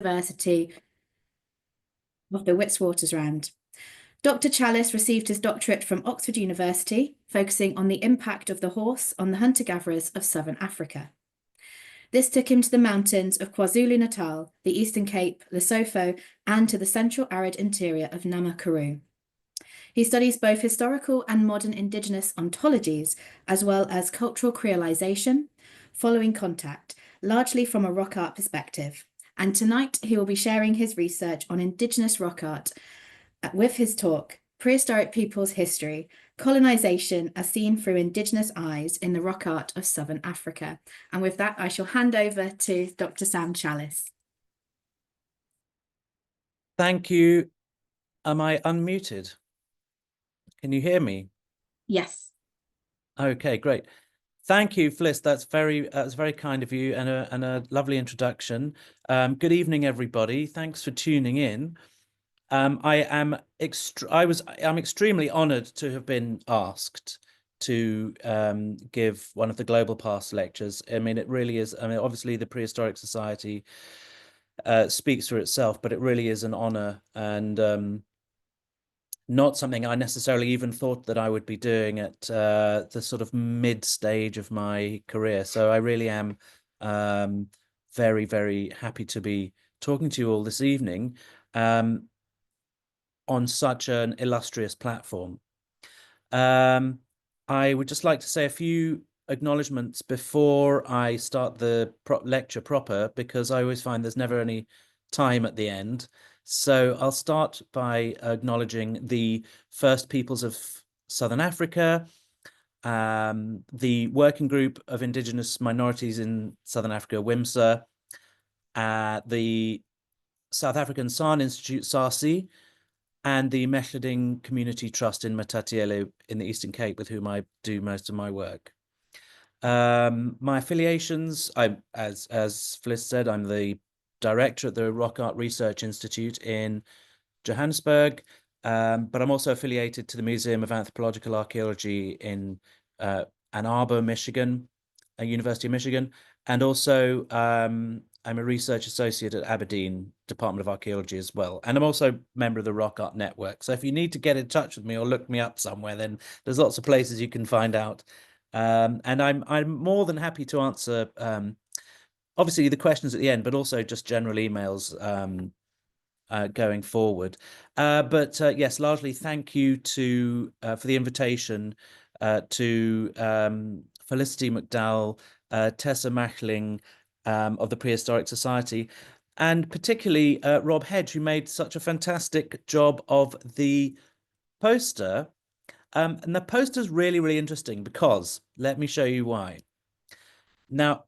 University of the Witwatersrand. Dr. Challis received his doctorate from Oxford University, focusing on the impact of the horse on the hunter-gatherers of southern Africa. This took him to the mountains of KwaZulu-Natal, the Eastern Cape, Lesotho, and to the central arid interior of Namakuru. He studies both historical and modern indigenous ontologies, as well as cultural creolization, following contact, largely from a rock art perspective. And tonight he will be sharing his research on indigenous rock art with his talk, Prehistoric Peoples' History, Colonisation as Seen Through Indigenous Eyes in the Rock Art of Southern Africa. And with that, I shall hand over to Dr. Sam Challis. Thank you. Am I unmuted? Can you hear me? Yes. Okay, great. Thank you, Fliss. That's very kind of you, and a lovely introduction. Good evening, everybody. Thanks for tuning in. I'm extremely honoured to have been asked to give one of the Global Past lectures. I mean, it really is. I mean, obviously, the Prehistoric Society speaks for itself, but it really is an honour, and not something I necessarily even thought that I would be doing at the sort of mid stage of my career. So I really am very, very happy to be talking to you all this evening on such an illustrious platform. I would just like to say a few acknowledgements before I start the lecture proper, because I always find there's never any time at the end. So I'll start by acknowledging the First Peoples of Southern Africa, the Working Group of Indigenous Minorities in Southern Africa, WIMSA, the South African San Institute, SARSI, and the Mechleding Community Trust in Matatiele in the Eastern Cape, with whom I do most of my work. My affiliations, as Fliss said, I'm the director at the Rock Art Research Institute in Johannesburg, but I'm also affiliated to the Museum of Anthropological Archaeology in Ann Arbor, Michigan, University of Michigan, and also I'm a research associate at Aberdeen Department of Archaeology as well, and I'm also a member of the Rock Art Network. So if you need to get in touch with me or look me up somewhere, then there's lots of places you can find out. And I'm more than happy to answer obviously the questions at the end, but also just general emails going forward. But yes, largely thank you to for the invitation to Felicity McDowell, Tessa Machling of the Prehistoric Society, and particularly Rob Hedge, who made such a fantastic job of the poster. And the poster's really, really interesting because, let me show you why. Now,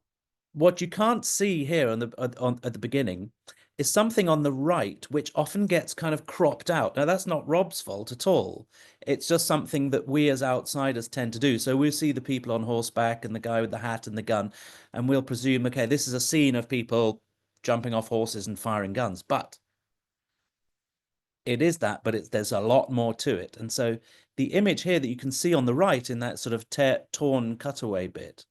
what you can't see here at the beginning is something on the right, which often gets kind of cropped out. Now, that's not Rob's fault at all. It's just something that we as outsiders tend to do. So we'll see the people on horseback and the guy with the hat and the gun, and we'll presume, okay, this is a scene of people jumping off horses and firing guns. But it is that, but there's a lot more to it. And so the image here that you can see on the right in that sort of torn cutaway bit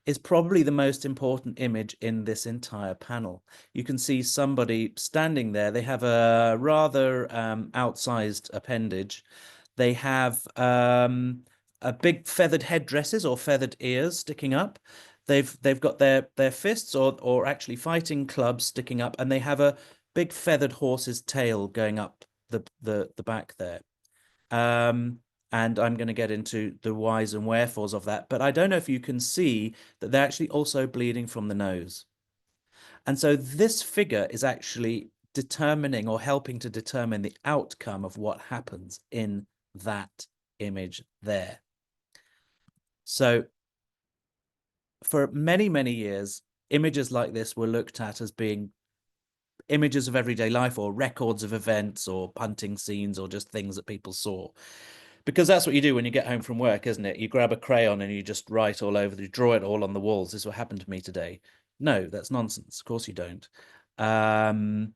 is probably the most important image in this entire panel. You can see somebody standing there. They have a rather outsized appendage. They have a big feathered headdresses or feathered ears sticking up. They've got their fists or actually fighting clubs sticking up, and they have a big feathered horse's tail going up the back there. And I'm going to get into the whys and wherefores of that. But I don't know if you can see that they're actually also bleeding from the nose. And so this figure is actually determining or helping to determine the outcome of what happens in that image there. So for many, many years, images like this were looked at as being images of everyday life or records of events or hunting scenes or just things that people saw. Because that's what you do when you get home from work, isn't it? You grab a crayon and you just write all over, you draw it all on the walls. This is what happened to me today. No, that's nonsense. Of course you don't. The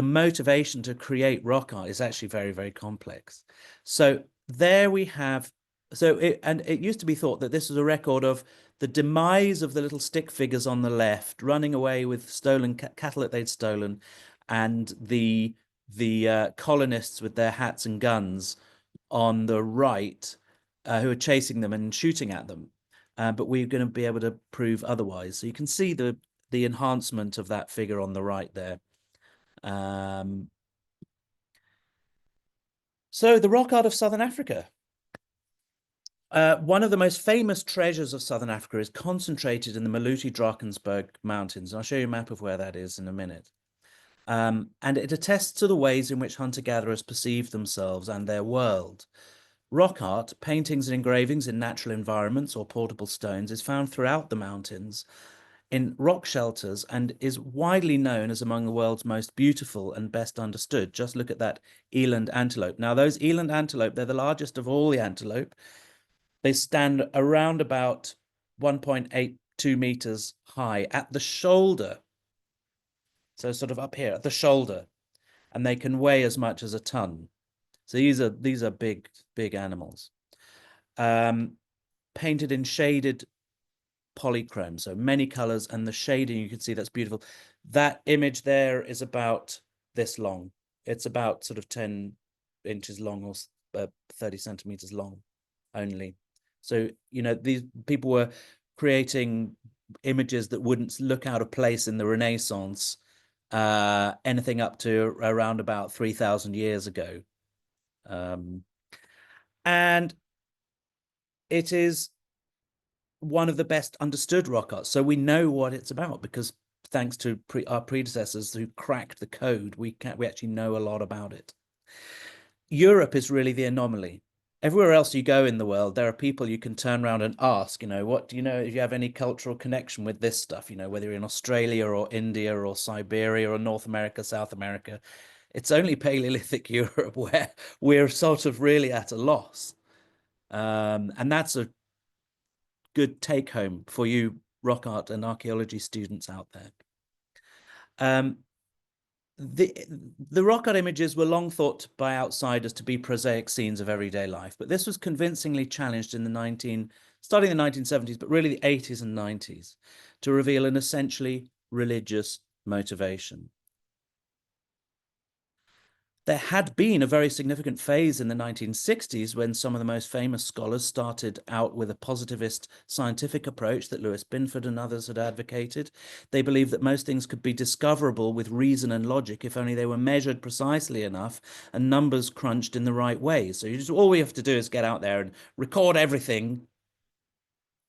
motivation to create rock art is actually very, very complex. So there we have, it used to be thought that this was a record of the demise of the little stick figures on the left, running away with stolen cattle that they'd stolen, and the colonists with their hats and guns on the right, who are chasing them and shooting at them. But we're going to be able to prove otherwise. So you can see the enhancement of that figure on the right there. So the rock art of Southern Africa. One of the most famous treasures of Southern Africa is concentrated in the Maluti-Drakensberg Mountains. I'll show you a map of where that is in a minute. And it attests to the ways in which hunter-gatherers perceive themselves and their world. Rock art, paintings and engravings in natural environments or portable stones, is found throughout the mountains in rock shelters and is widely known as among the world's most beautiful and best understood. Just look at that eland antelope. Now, those eland antelope, they're the largest of all the antelope. They stand around about 1.82 meters high at the shoulder. So sort of up here at the shoulder, and they can weigh as much as a ton. So these are big animals. Painted in shaded polychrome, so many colors, and the shading, you can see that's beautiful. That image there is about this long. It's about sort of 10 inches long or 30 centimeters long only. So, you know, these people were creating images that wouldn't look out of place in the Renaissance, anything up to around about 3,000 years ago. And it is one of the best understood rock art. So we know what it's about because thanks to our predecessors who cracked the code, we actually know a lot about it. Europe is really the anomaly. Everywhere else you go in the world, there are people you can turn around and ask, you know, what do you know, if you have any cultural connection with this stuff, you know, whether you're in Australia or India or Siberia or North America, South America. It's only Paleolithic Europe where we're sort of really at a loss. And that's a good take home for you rock art and archaeology students out there. The rock art images were long thought by outsiders to be prosaic scenes of everyday life, but this was convincingly challenged in the starting in the 1970s, but really the 80s and 90s, to reveal an essentially religious motivation. There had been a very significant phase in the 1960s when some of the most famous scholars started out with a positivist scientific approach that Lewis Binford and others had advocated. They believed that most things could be discoverable with reason and logic if only they were measured precisely enough and numbers crunched in the right way. So all we have to do is get out there and record everything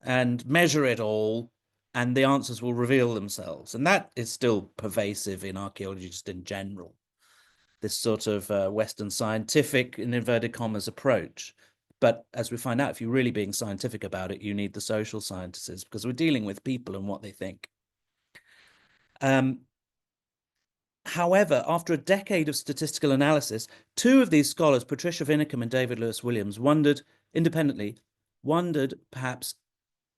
and measure it all, and the answers will reveal themselves. And that is still pervasive in archaeology just in general. This sort of Western scientific, in inverted commas, approach. But as we find out, if you're really being scientific about it, you need the social scientists because we're dealing with people and what they think. However, after a decade of statistical analysis, two of these scholars, Patricia Vinicum and David Lewis Williams, wondered perhaps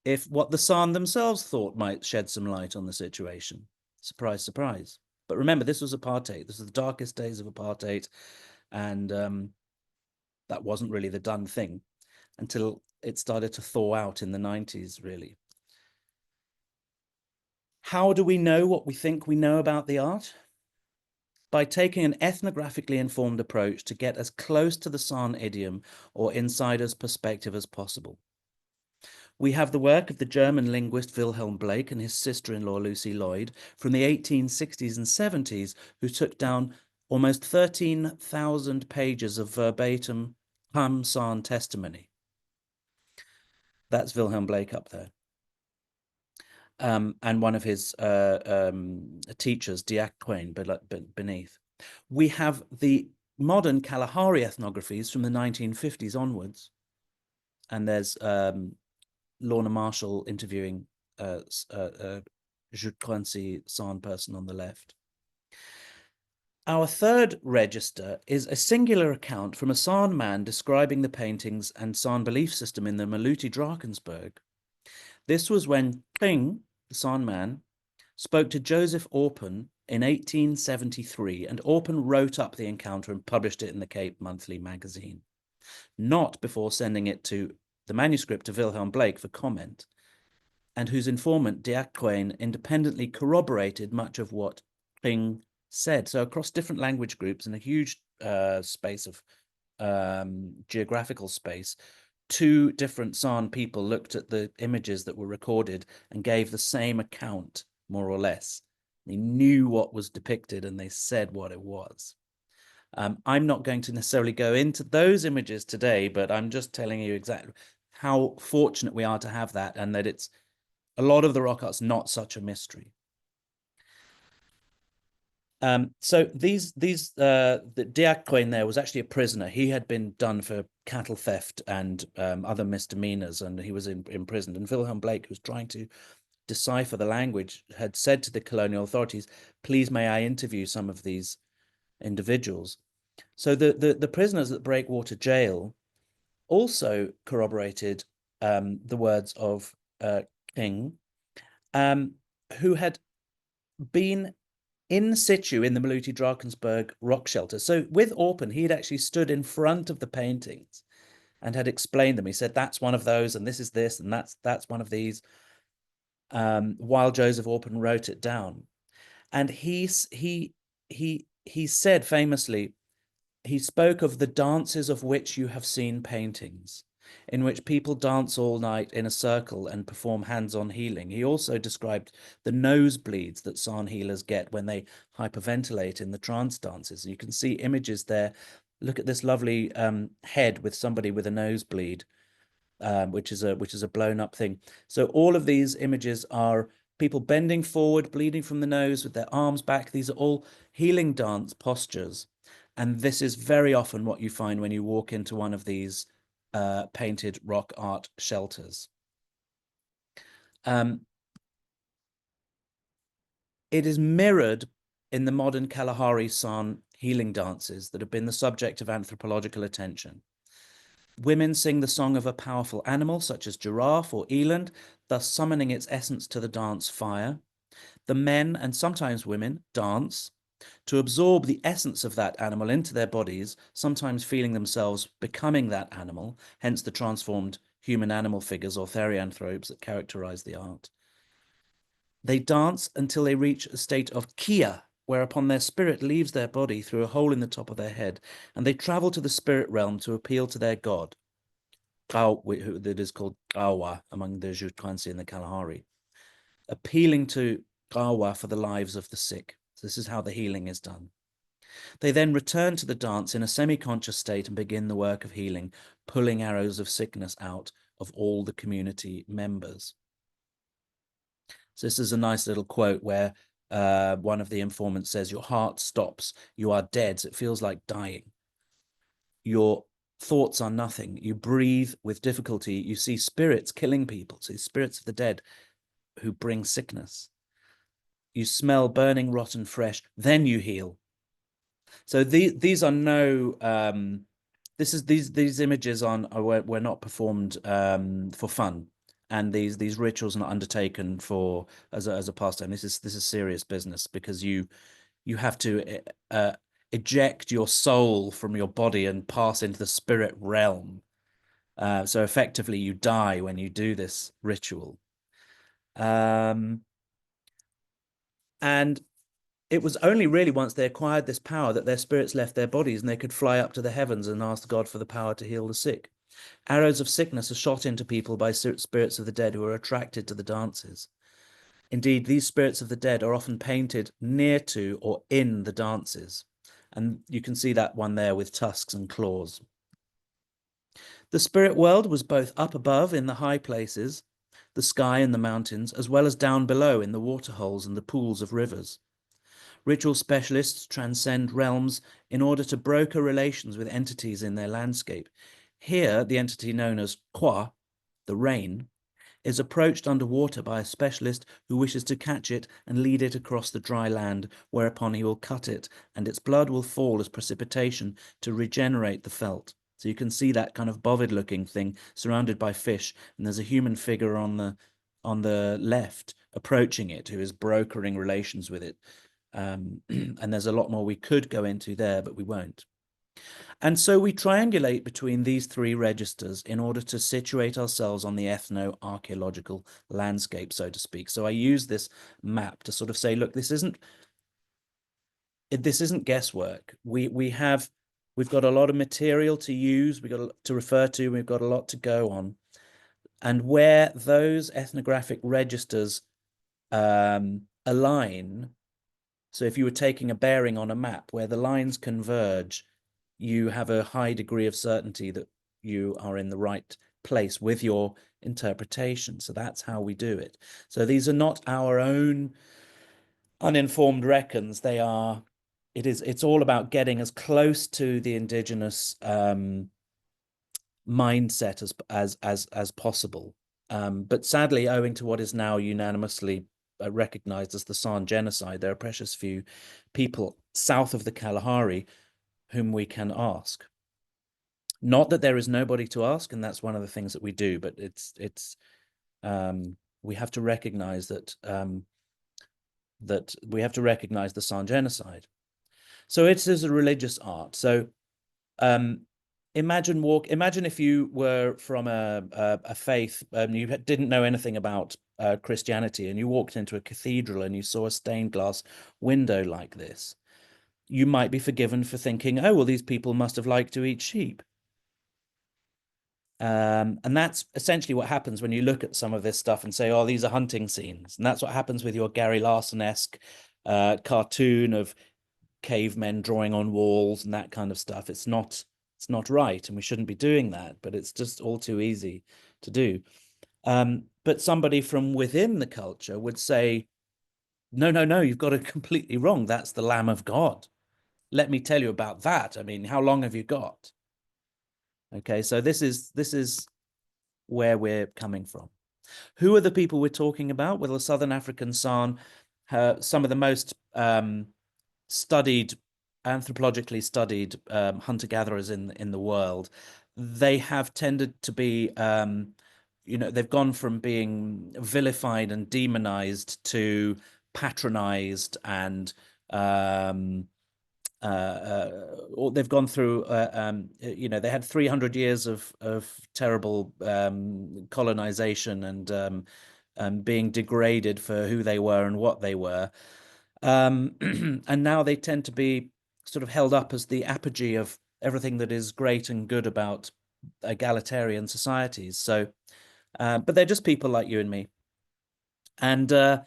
if what the San themselves thought might shed some light on the situation. Surprise, surprise. But remember, this was apartheid. This was the darkest days of apartheid. And that wasn't really the done thing until it started to thaw out in the 90s, really. How do we know what we think we know about the art? By taking an ethnographically informed approach to get as close to the San idiom or insider's perspective as possible. We have the work of the German linguist Wilhelm Blake and his sister-in-law Lucy Lloyd from the 1860s and 70s, who took down almost 13,000 pages of verbatim Ham San testimony. That's Wilhelm Blake up there. And one of his teachers, Diak Quain, beneath. We have the modern Kalahari ethnographies from the 1950s onwards. And there's Lorna Marshall interviewing Jutquansi San person on the left. Our third register is a singular account from a San man describing the paintings and San belief system in the Maluti-Drakensberg. This was when King, the San man, spoke to Joseph Orpen in 1873, and Orpen wrote up the encounter and published it in the Cape Monthly magazine, not before sending it to the manuscript to Wilhelm Blake for comment. and whose informant, Diakwain, independently corroborated much of what King said. So across different language groups in a huge space of geographical space, two different San people looked at the images that were recorded and gave the same account, more or less. They knew what was depicted and they said what it was. I'm not going to necessarily go into those images today, but I'm just telling you exactly how fortunate we are to have that, and that it's a lot of the rock art's not such a mystery. So the Diakwain there was actually a prisoner. He had been done for cattle theft and other misdemeanors, and he was imprisoned. And Wilhelm Blake, who was trying to decipher the language, had said to the colonial authorities, "Please, may I interview some of these individuals?" So the prisoners at Breakwater Jail also corroborated the words of King, who had been in situ in the Maluti Drakensberg rock shelter. So with Orpen, he had actually stood in front of the paintings and had explained them. He said, "That's one of those, and this is this, and that's one of these," while Joseph Orpen wrote it down. And he said famously, he spoke of the dances of which you have seen paintings, in which people dance all night in a circle and perform hands-on healing. He also described the nosebleeds that San healers get when they hyperventilate in the trance dances. You can see images there. Look at this lovely head with somebody with a nosebleed, which is a blown up thing. So all of these images are people bending forward, bleeding from the nose with their arms back. These are all healing dance postures. And this is very often what you find when you walk into one of these painted rock art shelters. It is mirrored in the modern Kalahari San healing dances that have been the subject of anthropological attention. Women sing the song of a powerful animal, such as giraffe or eland, thus summoning its essence to the dance fire. The men, and sometimes women, dance to absorb the essence of that animal into their bodies, sometimes feeling themselves becoming that animal, hence the transformed human-animal figures or therianthropes that characterize the art. They dance until they reach a state of kia, whereupon their spirit leaves their body through a hole in the top of their head, and they travel to the spirit realm to appeal to their god, that is called Kawa among the Jutransi and the Kalahari, appealing to Kawa for the lives of the sick. So this is how the healing is done. They then return to the dance in a semi-conscious state and begin the work of healing, pulling arrows of sickness out of all the community members. So this is a nice little quote where one of the informants says, "Your heart stops. You are dead. So it feels like dying. Your thoughts are nothing. You breathe with difficulty. You see spirits killing people. So spirits of the dead who bring sickness. You smell burning, rotten, fresh. Then you heal." So these are no these images were not performed for fun, and these rituals are not undertaken for as a pastime. This is serious business, because you have to eject your soul from your body and pass into the spirit realm. So effectively, you die when you do this ritual. And it was only really once they acquired this power that their spirits left their bodies and they could fly up to the heavens and ask God for the power to heal the sick. Arrows of sickness are shot into people by spirits of the dead who are attracted to the dances. Indeed, these spirits of the dead are often painted near to or in the dances. And you can see that one there with tusks and claws. The spirit world was both up above in the high places, the sky and the mountains, as well as down below in the waterholes and the pools of rivers. Ritual specialists transcend realms in order to broker relations with entities in their landscape. Here, the entity known as Kwa, the rain, is approached underwater by a specialist who wishes to catch it and lead it across the dry land, whereupon he will cut it, and its blood will fall as precipitation to regenerate the felt. So you can see that kind of bovid-looking thing surrounded by fish, and there's a human figure on the left approaching it who is brokering relations with it. And there's a lot more we could go into there, but we won't. And so we triangulate between these three registers in order to situate ourselves on the ethno-archaeological landscape, so to speak. So I use this map to sort of say, look, this isn't guesswork. We've got a lot of material to use, we've got to refer to, we've got a lot to go on. And where those ethnographic registers align, so if you were taking a bearing on a map, where the lines converge, you have a high degree of certainty that you are in the right place with your interpretation. So that's how we do it. So these are not our own uninformed reckons. It's all about getting as close to the indigenous mindset as possible. But sadly, owing to what is now unanimously recognized as the San genocide, there are precious few people south of the Kalahari whom we can ask. Not that there is nobody to ask, and that's one of the things that we do, but we have to recognize that we have to recognize the San genocide. So it is a religious art. So imagine if you were from a faith and you didn't know anything about Christianity, and you walked into a cathedral and you saw a stained glass window like this. You might be forgiven for thinking, oh, well, these people must have liked to eat sheep. And that's essentially what happens when you look at some of this stuff and say, oh, these are hunting scenes. And that's what happens with your Gary Larson-esque cartoon of cavemen drawing on walls and that kind of stuff. It's not right, and we shouldn't be doing that, but it's just all too easy to do. But somebody from within the culture would say, no, you've got it completely wrong. That's the Lamb of God. Let me tell you about that. I mean, how long have you got? Okay, so this is where we're coming from. Who are the people we're talking about? Well, the Southern African San, some of the most anthropologically studied hunter-gatherers in the world. They have tended to be, they've gone from being vilified and demonized to patronized, and they've gone through, they had 300 years of terrible colonization and being degraded for who they were and what they were. And now they tend to be sort of held up as the apogee of everything that is great and good about egalitarian societies. So, but they're just people like you and me. And but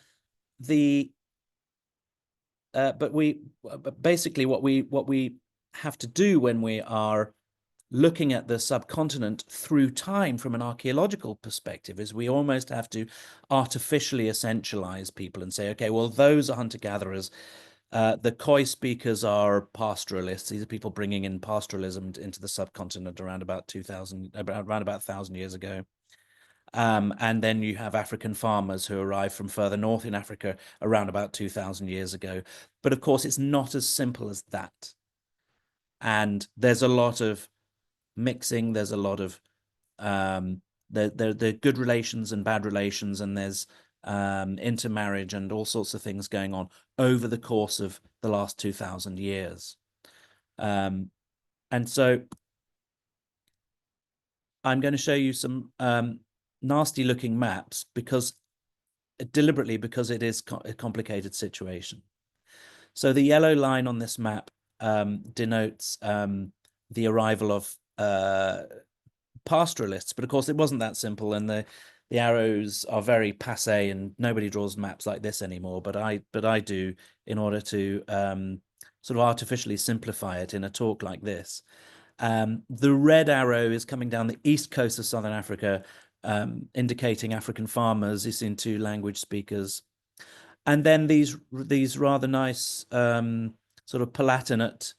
basically what we have to do when we are looking at the subcontinent through time from an archaeological perspective is we almost have to artificially essentialize people and say, okay, well, those are hunter-gatherers. The Khoi speakers are pastoralists. These are people bringing in pastoralism into the subcontinent around about 1,000 years ago. And then you have African farmers who arrived from further north in Africa around about 2,000 years ago. But of course, it's not as simple as that. And there's a lot of mixing. There's a lot of there are good relations and bad relations, and there's intermarriage and all sorts of things going on over the course of the last 2,000 years. And so I'm going to show you some nasty looking maps deliberately because it is a complicated situation. So the yellow line on this map denotes the arrival of pastoralists, but of course it wasn't that simple, and the arrows are very passé, and nobody draws maps like this anymore. But I do, in order to sort of artificially simplify it in a talk like this. The red arrow is coming down the east coast of Southern Africa, indicating African farmers, Isintu language speakers. And then these rather nice sort of palatinate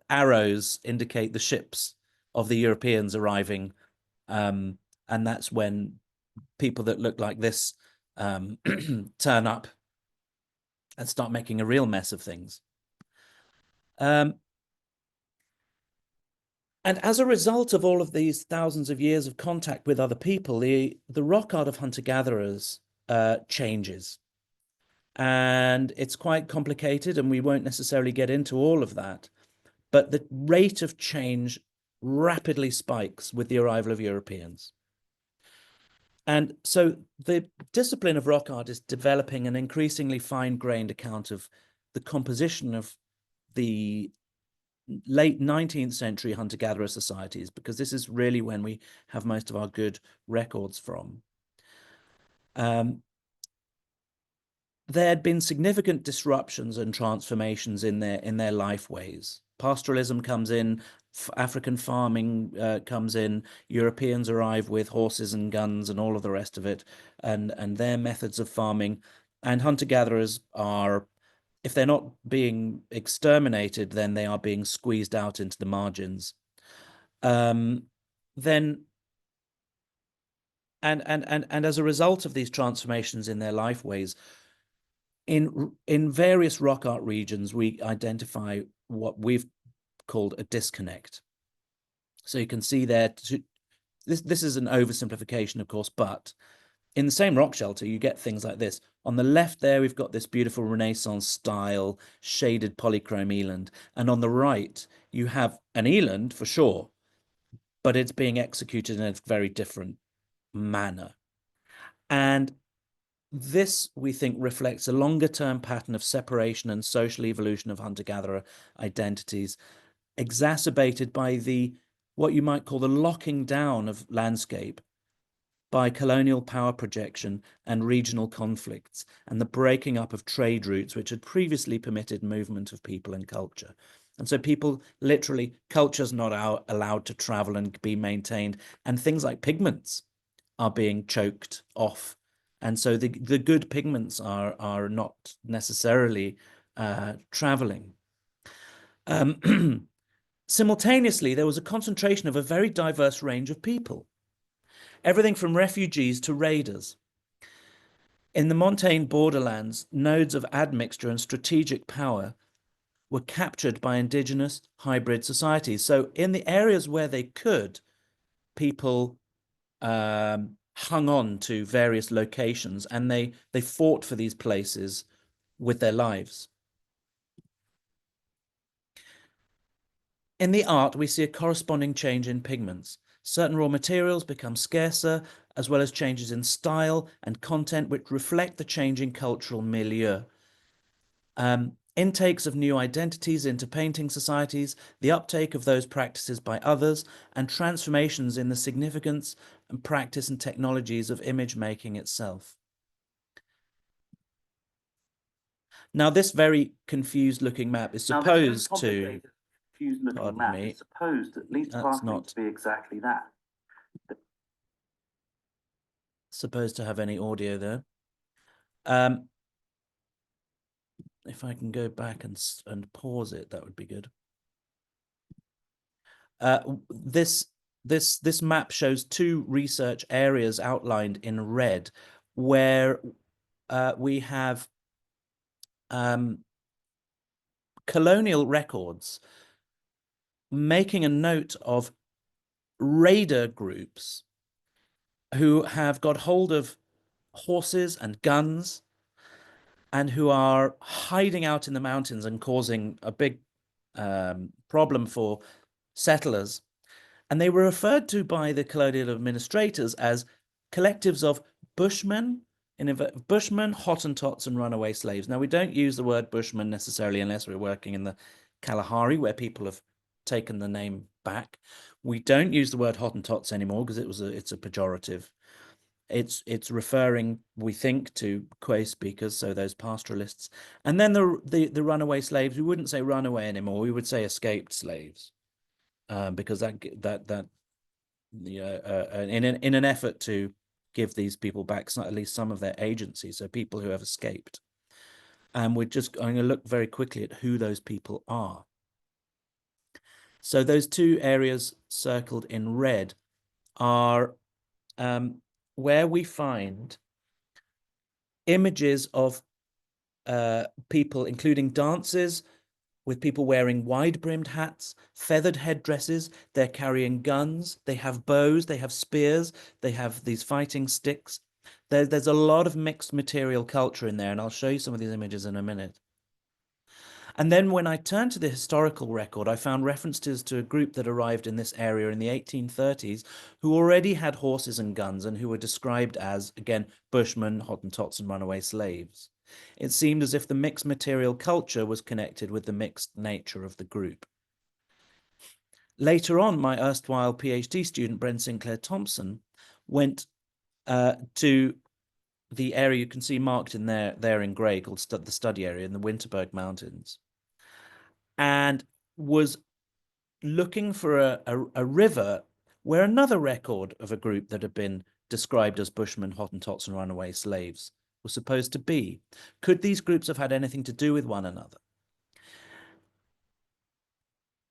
arrows indicate the ships of the Europeans arriving. And that's when people that look like this turn up and start making a real mess of things. And as a result of all of these thousands of years of contact with other people, the rock art of hunter-gatherers changes. And it's quite complicated, and we won't necessarily get into all of that. but the rate of change rapidly spikes with the arrival of Europeans. And so the discipline of rock art is developing an increasingly fine-grained account of the composition of the late 19th century hunter-gatherer societies, because this is really when we have most of our good records from. There had been significant disruptions and transformations in their life ways. Pastoralism comes in, African farming comes in, Europeans arrive with horses and guns and all of the rest of it, and their methods of farming. And hunter-gatherers are, if they're not being exterminated, then they are being squeezed out into the margins. Then and as a result of these transformations in their life ways, in various rock art regions, we identify what we've called a disconnect. So you can see there, this is an oversimplification, of course, but in the same rock shelter, you get things like this. On the left there, we've got this beautiful Renaissance style shaded polychrome eland. And on the right, you have an eland for sure, but it's being executed in a very different manner. And this, we think, reflects a longer-term pattern of separation and social evolution of hunter-gatherer identities, exacerbated by what you might call the locking down of landscape by colonial power projection and regional conflicts, and the breaking up of trade routes which had previously permitted movement of people and culture. And so people literally, culture's not allowed to travel and be maintained, and things like pigments are being choked off. And so the good pigments are not necessarily traveling. Simultaneously, there was a concentration of a very diverse range of people, everything from refugees to raiders. In the montane borderlands, nodes of admixture and strategic power were captured by indigenous hybrid societies. So in the areas where they could, people hung on to various locations, and they fought for these places with their lives. In the art, we see a corresponding change in pigments. Certain raw materials become scarcer, as well as changes in style and content which reflect the changing cultural milieu. Intakes of new identities into painting societies, the uptake of those practices by others, and transformations in the significance and practice and technologies of image making itself. Now, this very confused looking map is supposed to, pardon me, is supposed, at least partly, to be exactly that. Supposed to have any audio there. If I can go back and pause it, that would be good. This map shows two research areas outlined in red, where we have colonial records making a note of raider groups who have got hold of horses and guns and who are hiding out in the mountains and causing a big problem for settlers. And they were referred to by the colonial administrators as collectives of bushmen, Hottentots, and runaway slaves. Now, we don't use the word bushman necessarily unless we're working in the Kalahari, where people have taken the name back. We don't use the word Hottentots anymore because it's a pejorative. It's referring, we think, to Kwe speakers, so those pastoralists. And then the runaway slaves, we wouldn't say runaway anymore, we would say escaped slaves, because in an effort to give these people back at least some of their agency, so people who have escaped. And we're just going to look very quickly at who those people are. So those two areas circled in red are where we find images of people, including dances, with people wearing wide-brimmed hats, feathered headdresses. They're carrying guns, they have bows, they have spears, they have these fighting sticks. There's a lot of mixed material culture in there, and I'll show you some of these images in a minute. And then when I turned to the historical record, I found references to a group that arrived in this area in the 1830s who already had horses and guns and who were described as, again, bushmen, Hottentots, and runaway slaves. It seemed as if the mixed material culture was connected with the mixed nature of the group. Later on, my erstwhile PhD student, Bren Sinclair Thompson, went to the area you can see marked in there in grey called the study area in the Winterberg Mountains, and was looking for a river where another record of a group that had been described as Bushmen, Hottentots, and runaway slaves was supposed to be. Could these groups have had anything to do with one another?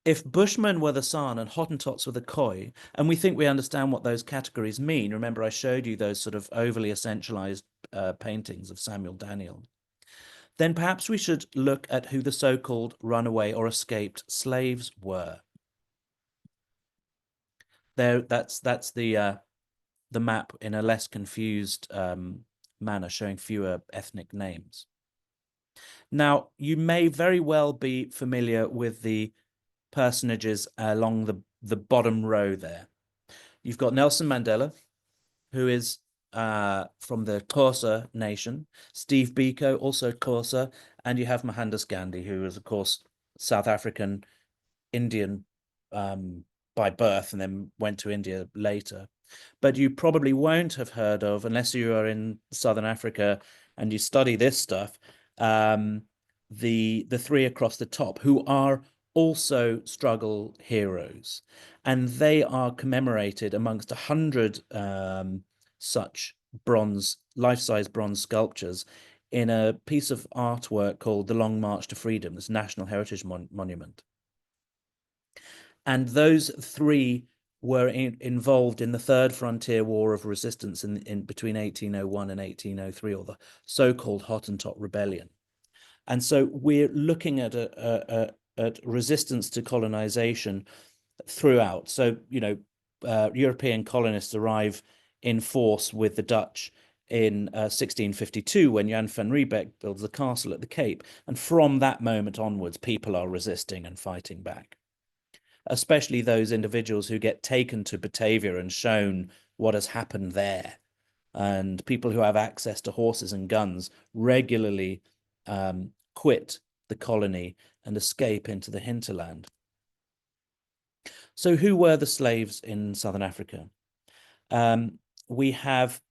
If Bushmen were the San and Hottentots were the Khoi, and we think we understand what those categories mean, remember I showed you those sort of overly essentialized paintings of Samuel Daniel, then perhaps we should look at who the so-called runaway or escaped slaves were. That's the map in a less confused manner, showing fewer ethnic names. Now, you may very well be familiar with the personages along the bottom row there. You've got Nelson Mandela, who is from the Xhosa nation, Steve Biko, also Xhosa, and you have Mohandas Gandhi, who is, of course, South African Indian by birth and then went to India later. But you probably won't have heard of, unless you are in Southern Africa and you study this stuff, the three across the top, who are also struggle heroes, and they are commemorated amongst 100 such bronze, life-size bronze sculptures in a piece of artwork called The Long March to Freedom, this National Heritage Monument. And those three were involved in the Third Frontier War of Resistance in between 1801 and 1803, or the so-called Hottentot Rebellion. And so we're looking at at resistance to colonization throughout. So, you know, European colonists arrive in force with the Dutch in 1652 when Jan van Riebeeck builds the castle at the Cape. And from that moment onwards, people are resisting and fighting back, especially those individuals who get taken to Batavia and shown what has happened there. And people who have access to horses and guns regularly quit the colony and escape into the hinterland. So who were the slaves in Southern Africa? We have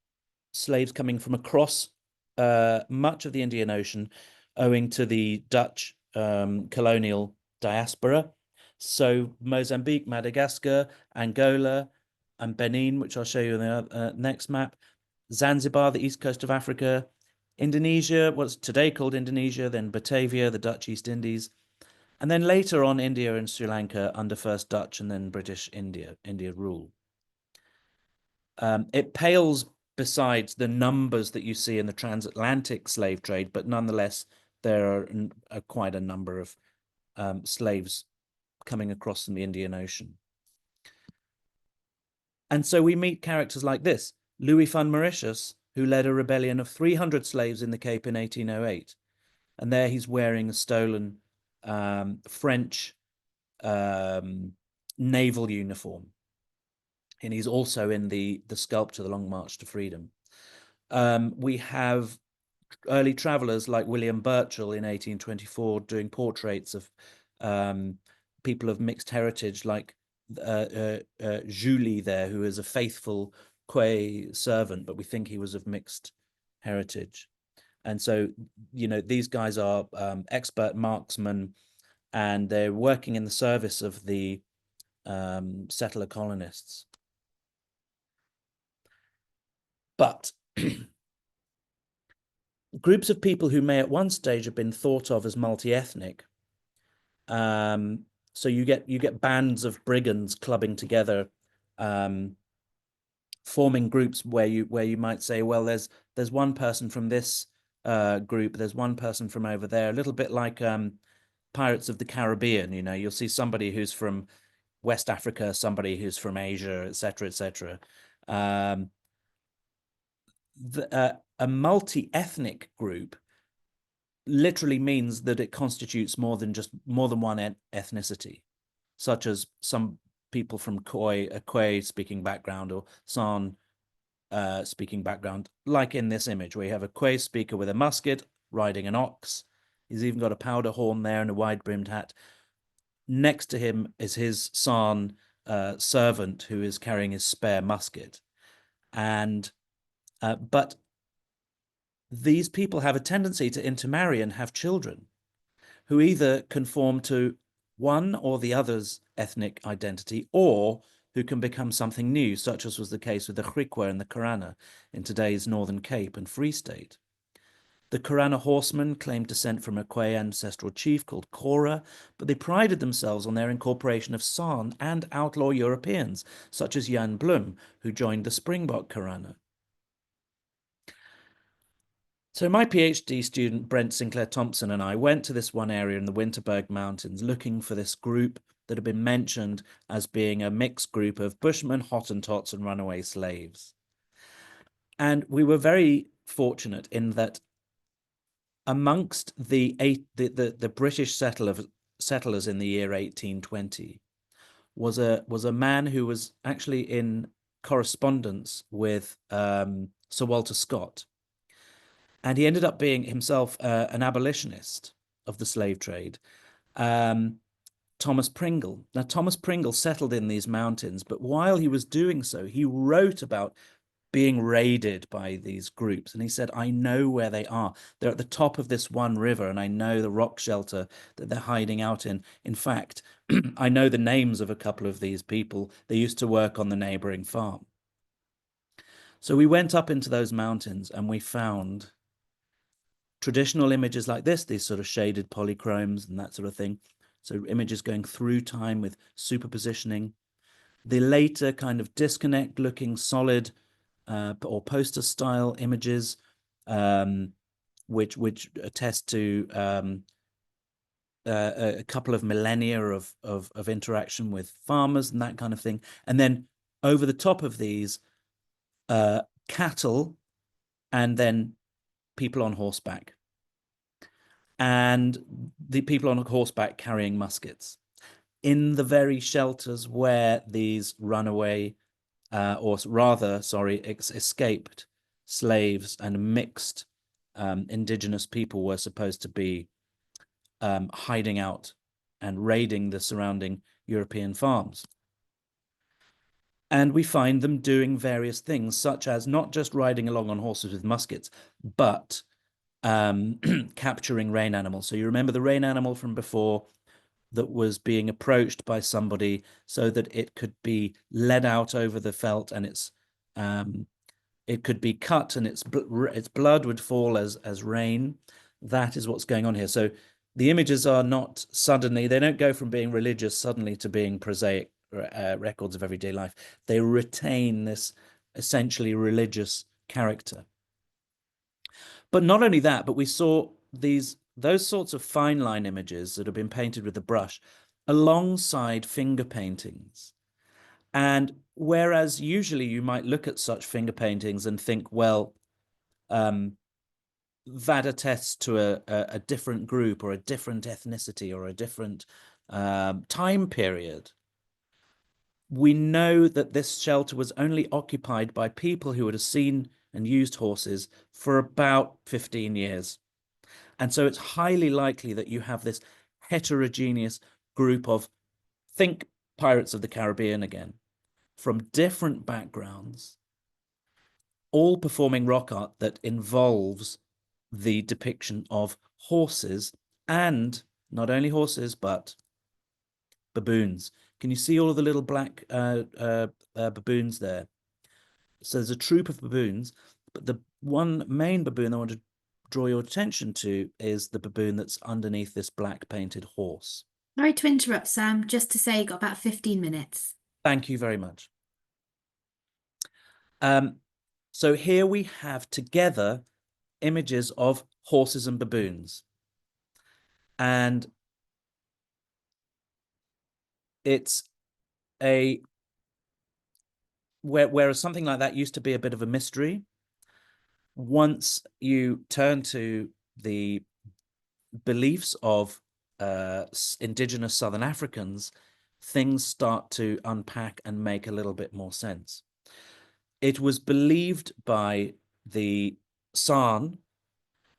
slaves coming from across much of the Indian Ocean owing to the Dutch colonial diaspora. So Mozambique, Madagascar, Angola, and Benin, which I'll show you in the next map, Zanzibar, the east coast of Africa, Indonesia, what's today called Indonesia, then Batavia, the Dutch East Indies, and then later on India and Sri Lanka under first Dutch and then British India rule. It pales besides the numbers that you see in the transatlantic slave trade, but nonetheless, there are quite a number of slaves coming across from the Indian Ocean. And so we meet characters like this, Louis van Mauritius, who led a rebellion of 300 slaves in the Cape in 1808. And there he's wearing a stolen French naval uniform. And he's also in the sculpture, The Long March to Freedom. We have early travelers like William Burchell in 1824 doing portraits of people of mixed heritage, like Julie there, who is a faithful Khoi servant, but we think he was of mixed heritage. And so, you know, these guys are expert marksmen, and they're working in the service of the settler colonists. But groups of people who may at one stage have been thought of as multi-ethnic, so you get bands of brigands clubbing together, forming groups where you might say, well, there's one person from this group, there's one person from over there, a little bit like Pirates of the Caribbean. You know, you'll see somebody who's from West Africa, somebody who's from Asia, etc., etc. A multi-ethnic group literally means that it constitutes more than one ethnicity, such as some people from a Khoi speaking background or San speaking background, like in this image where you have a Khoi speaker with a musket riding an ox. He's even got a powder horn there and a wide-brimmed hat. Next to him is his San servant who is carrying his spare musket. And but these people have a tendency to intermarry and have children who either conform to one or the other's ethnic identity, or who can become something new, such as was the case with the Griqua and the Karana in today's Northern Cape and Free State. The Karana horsemen claimed descent from a Khoi ancestral chief called Kora, but they prided themselves on their incorporation of San and outlaw Europeans, such as Jan Blum, who joined the Springbok Karana. So my PhD student, Brent Sinclair Thompson, and I went to this one area in the Winterberg Mountains looking for this group that had been mentioned as being a mixed group of Bushmen, Hottentots, and runaway slaves. And we were very fortunate in that amongst the British settlers in the year 1820 was a man who was actually in correspondence with Sir Walter Scott. And he ended up being himself an abolitionist of the slave trade, Thomas Pringle. Now, Thomas Pringle settled in these mountains, but while he was doing so, he wrote about being raided by these groups. And he said, I know where they are. They're at the top of this one river, and I know the rock shelter that they're hiding out in. In fact, I know the names of a couple of these people. They used to work on the neighboring farm. So we went up into those mountains and we found traditional images like this, these sort of shaded polychromes and that sort of thing. So images going through time with superpositioning. The later kind of disconnect looking solid or poster style images, which attest to a couple of millennia of interaction with farmers and that kind of thing. And then over the top of these, cattle, and then people on horseback. And the people on horseback carrying muskets in the very shelters where these runaway, escaped slaves and mixed indigenous people were supposed to be hiding out and raiding the surrounding European farms. And we find them doing various things, such as not just riding along on horses with muskets, but capturing rain animals. So you remember the rain animal from before that was being approached by somebody so that it could be led out over the veldt, and it could be cut and its blood would fall as rain. That is what's going on here. So the images are not suddenly, they don't go from being religious suddenly to being prosaic records of everyday life. They retain this essentially religious character. But not only that, but we saw those sorts of fine line images that have been painted with the brush alongside finger paintings. And whereas usually you might look at such finger paintings and think, well, that attests to a different group or a different ethnicity or a different time period. We know that this shelter was only occupied by people who had seen and used horses for about 15 years. And so it's highly likely that you have this heterogeneous group of, think Pirates of the Caribbean again, from different backgrounds, all performing rock art that involves the depiction of horses, and not only horses, but baboons. Can you see all of the little black baboons there? So there's a troop of baboons, but the one main baboon I want to draw your attention to is the baboon that's underneath this black painted horse. Sorry to interrupt, Sam, just to say you got about 15 minutes. Thank you very much. So here we have together images of horses and baboons. And it's whereas something like that used to be a bit of a mystery, once you turn to the beliefs of indigenous Southern Africans, things start to unpack and make a little bit more sense. It was believed by the San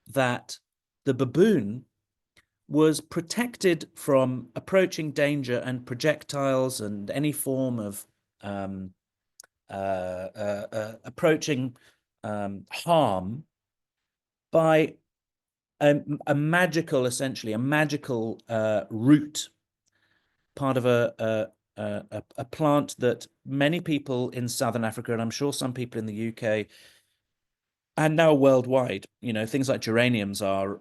that the baboon was protected from approaching danger and projectiles and any form of approaching harm by a magical, essentially, a magical root, part of a plant that many people in Southern Africa, and I'm sure some people in the UK, and now worldwide, you know, things like geraniums are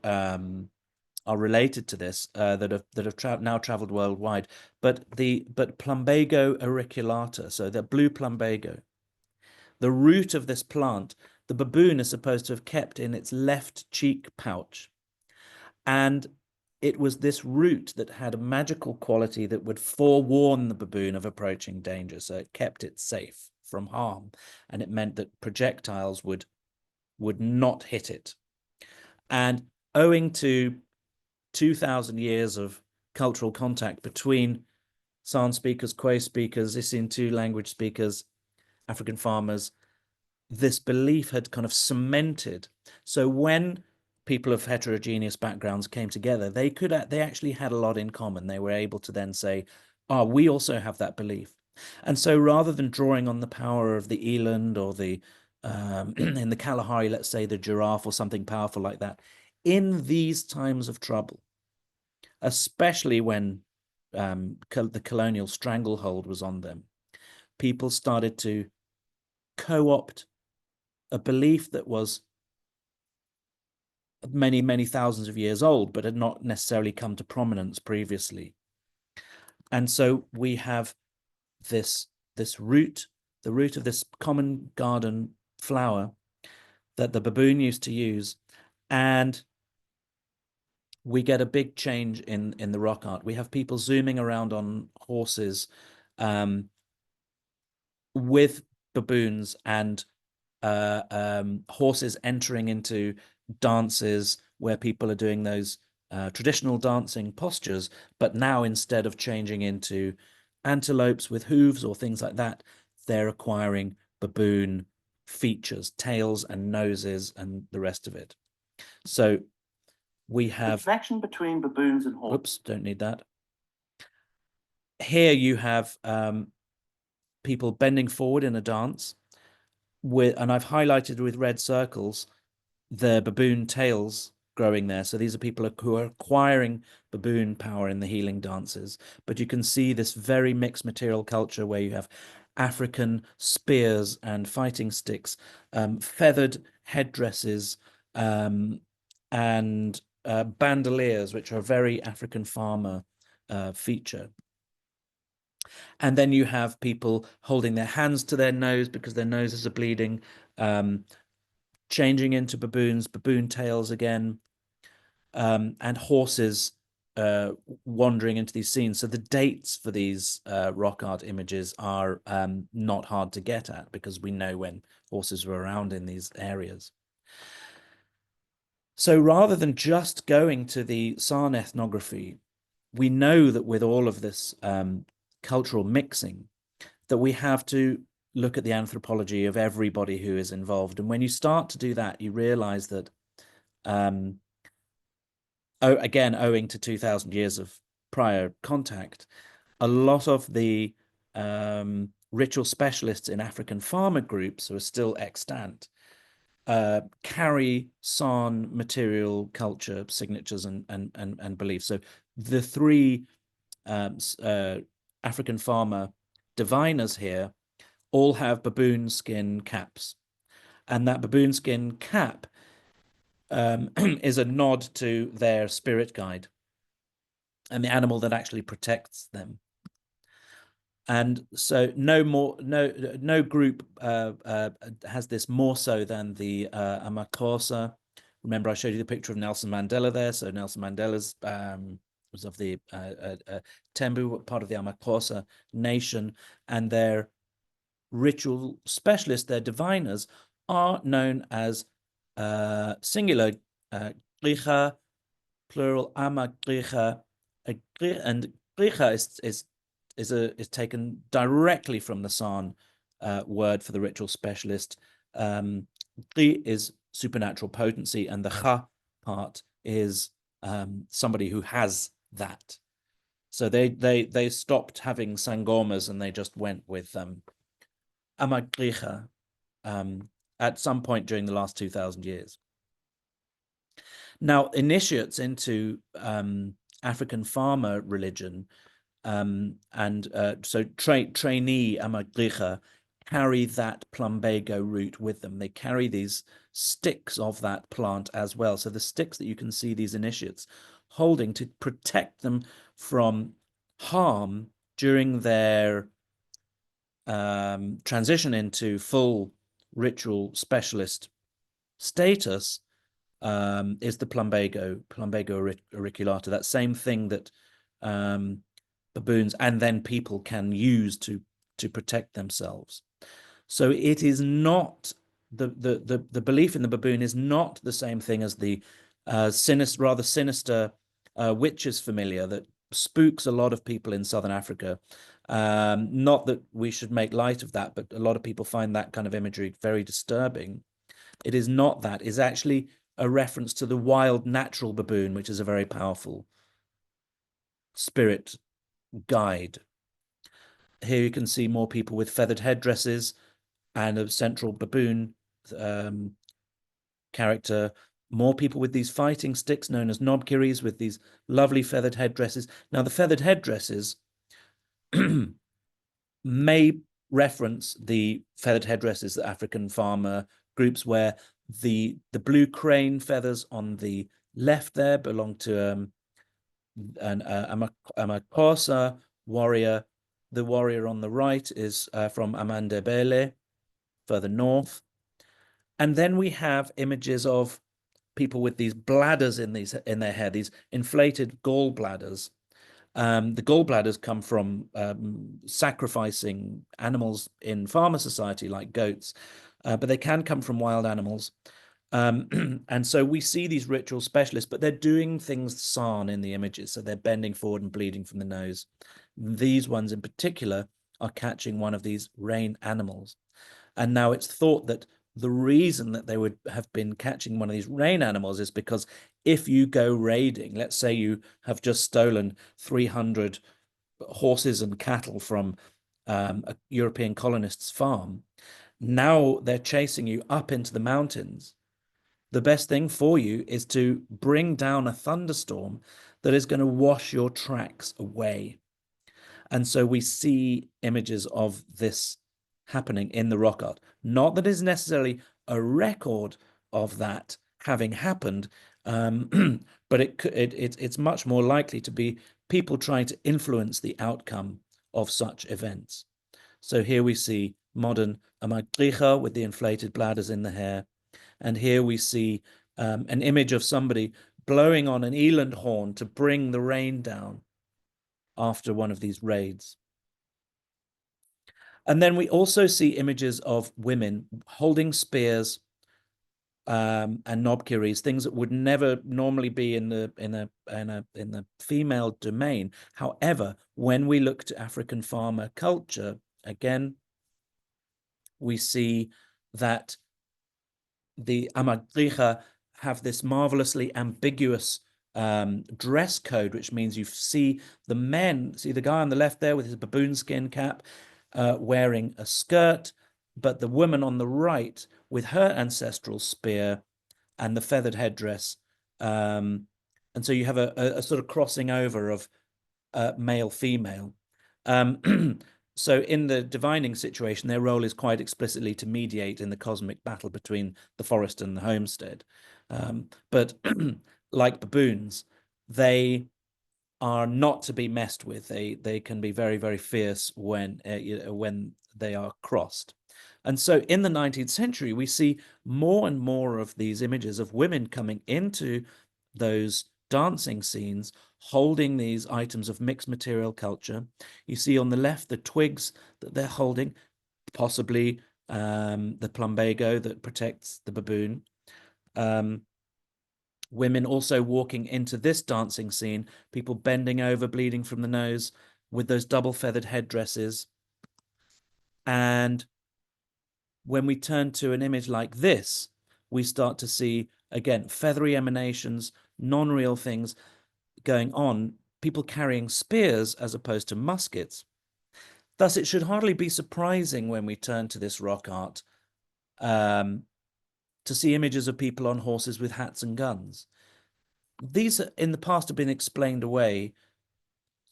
related to this, that have now traveled worldwide. But plumbago auriculata, so the blue plumbago, the root of this plant, the baboon is supposed to have kept in its left cheek pouch. And it was this root that had a magical quality that would forewarn the baboon of approaching danger. So it kept it safe from harm. And it meant that projectiles would not hit it. And owing to 2,000 years of cultural contact between San speakers, Kwe speakers, Isintu language speakers, African farmers, this belief had kind of cemented. So when people of heterogeneous backgrounds came together, they actually had a lot in common. They were able to then say, "Ah, we also have that belief." And so rather than drawing on the power of the eland or the in the Kalahari, let's say the giraffe or something powerful like that, in these times of trouble, especially when the colonial stranglehold was on them, people started to co-opt a belief that was many, many thousands of years old, but had not necessarily come to prominence previously. And so we have this root, the root of this common garden flower that the baboon used to use, and we get a big change in the rock art. We have people zooming around on horses with baboons, and horses entering into dances where people are doing those traditional dancing postures, but now instead of changing into antelopes with hooves or things like that, they're acquiring baboon features, tails and noses and the rest of it. So we have the connection between baboons and horses. Oops, don't need that. Here you have people bending forward in a dance with, and I've highlighted with red circles, the baboon tails growing there. So these are people who are acquiring baboon power in the healing dances. But you can see this very mixed material culture where you have African spears and fighting sticks, feathered headdresses, and bandoliers, which are a very African farmer feature. And then you have people holding their hands to their nose because their noses are bleeding, changing into baboons, baboon tails again, and horses wandering into these scenes. So the dates for these rock art images are not hard to get at because we know when horses were around in these areas. So rather than just going to the San ethnography, we know that with all of this cultural mixing, that we have to look at the anthropology of everybody who is involved. And when you start to do that, you realize that, again, owing to 2,000 years of prior contact, a lot of the ritual specialists in African farmer groups who are still extant carry San material culture signatures and beliefs. So the three African farmer diviners here all have baboon skin caps, and that baboon skin cap is a nod to their spirit guide and the animal that actually protects them. And so no group has this more so than the Amakosa. Remember, I showed you the picture of Nelson Mandela there. So Nelson Mandela's was of the Tembu, part of the Amakosa nation, and their ritual specialists, their diviners, are known as singular Glicha, plural amagricha, and gricha is taken directly from the San word for the ritual specialist. Gri is supernatural potency, and the cha part is somebody who has that. So they stopped having sangomas and they just went with amagricha at some point during the last 2,000 years. Now, initiates into African farmer religion so trainee amagricha carry that plumbago root with them. They carry these sticks of that plant as well. So the sticks that you can see these initiates holding to protect them from harm during their transition into full ritual specialist status is the plumbago auriculata, that same thing that baboons and then people can use to protect themselves. So it is not the belief in the baboon is not the same thing as the rather sinister witches familiar that spooks a lot of people in Southern Africa. Not that we should make light of that, but a lot of people find that kind of imagery very disturbing. It is not that. It's actually a reference to the wild natural baboon, which is a very powerful spirit guide. Here you can see more people with feathered headdresses and a central baboon character. More people with these fighting sticks known as knobkiris with these lovely feathered headdresses. Now, the feathered headdresses may reference the feathered headdresses that African farmer groups wear. The blue crane feathers on the left there belong to an Amakosa warrior. The warrior on the right is from Amandebele, further north. And then we have images of people with these bladders in their hair, these inflated gallbladders. The gallbladders come from sacrificing animals in farmer society, like goats, but they can come from wild animals. And so we see these ritual specialists, but they're doing things San in the images. So they're bending forward and bleeding from the nose. These ones in particular are catching one of these rain animals. And now it's thought that the reason that they would have been catching one of these rain animals is because if you go raiding, let's say you have just stolen 300 horses and cattle from a European colonist's farm, now they're chasing you up into the mountains. The best thing for you is to bring down a thunderstorm that is going to wash your tracks away. And so we see images of this happening in the rock art. Not that it's necessarily a record of that having happened, but it's much more likely to be people trying to influence the outcome of such events. So here we see modern amagricha with the inflated bladders in the hair. And here we see an image of somebody blowing on an eland horn to bring the rain down after one of these raids. And then we also see images of women holding spears and knobkiris, things that would never normally be in the female domain. However, when we look to African farmer culture, again, we see that the amagricha have this marvelously ambiguous dress code, which means you see the guy on the left there with his baboon skin cap wearing a skirt, but the woman on the right with her ancestral spear and the feathered headdress. And so you have a sort of crossing over of male-female. So in the divining situation, their role is quite explicitly to mediate in the cosmic battle between the forest and the homestead. But like baboons, they are not to be messed with. They can be very, very fierce when they are crossed. And so in the 19th century, we see more and more of these images of women coming into those dancing scenes, holding these items of mixed material culture. You see on the left the twigs that they're holding, possibly the plumbago that protects the baboon. Women also walking into this dancing scene, people bending over, bleeding from the nose, with those double feathered headdresses. And when we turn to an image like this, we start to see, again, feathery emanations, non-real things going on, people carrying spears as opposed to muskets. Thus, it should hardly be surprising when we turn to this rock art to see images of people on horses with hats and guns. These in the past have been explained away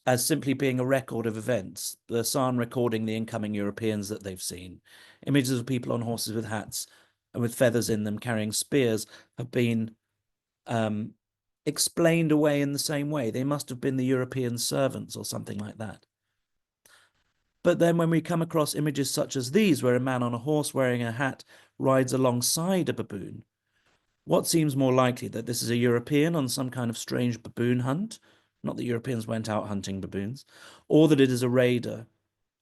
as simply being a record of events, the San recording the incoming Europeans that they've seen. Images of people on horses with hats and with feathers in them carrying spears have been explained away in the same way. They must have been the European servants or something like that. But then when we come across images such as these, where a man on a horse wearing a hat rides alongside a baboon, what seems more likely, that this is a European on some kind of strange baboon hunt, not that Europeans went out hunting baboons, or that it is a raider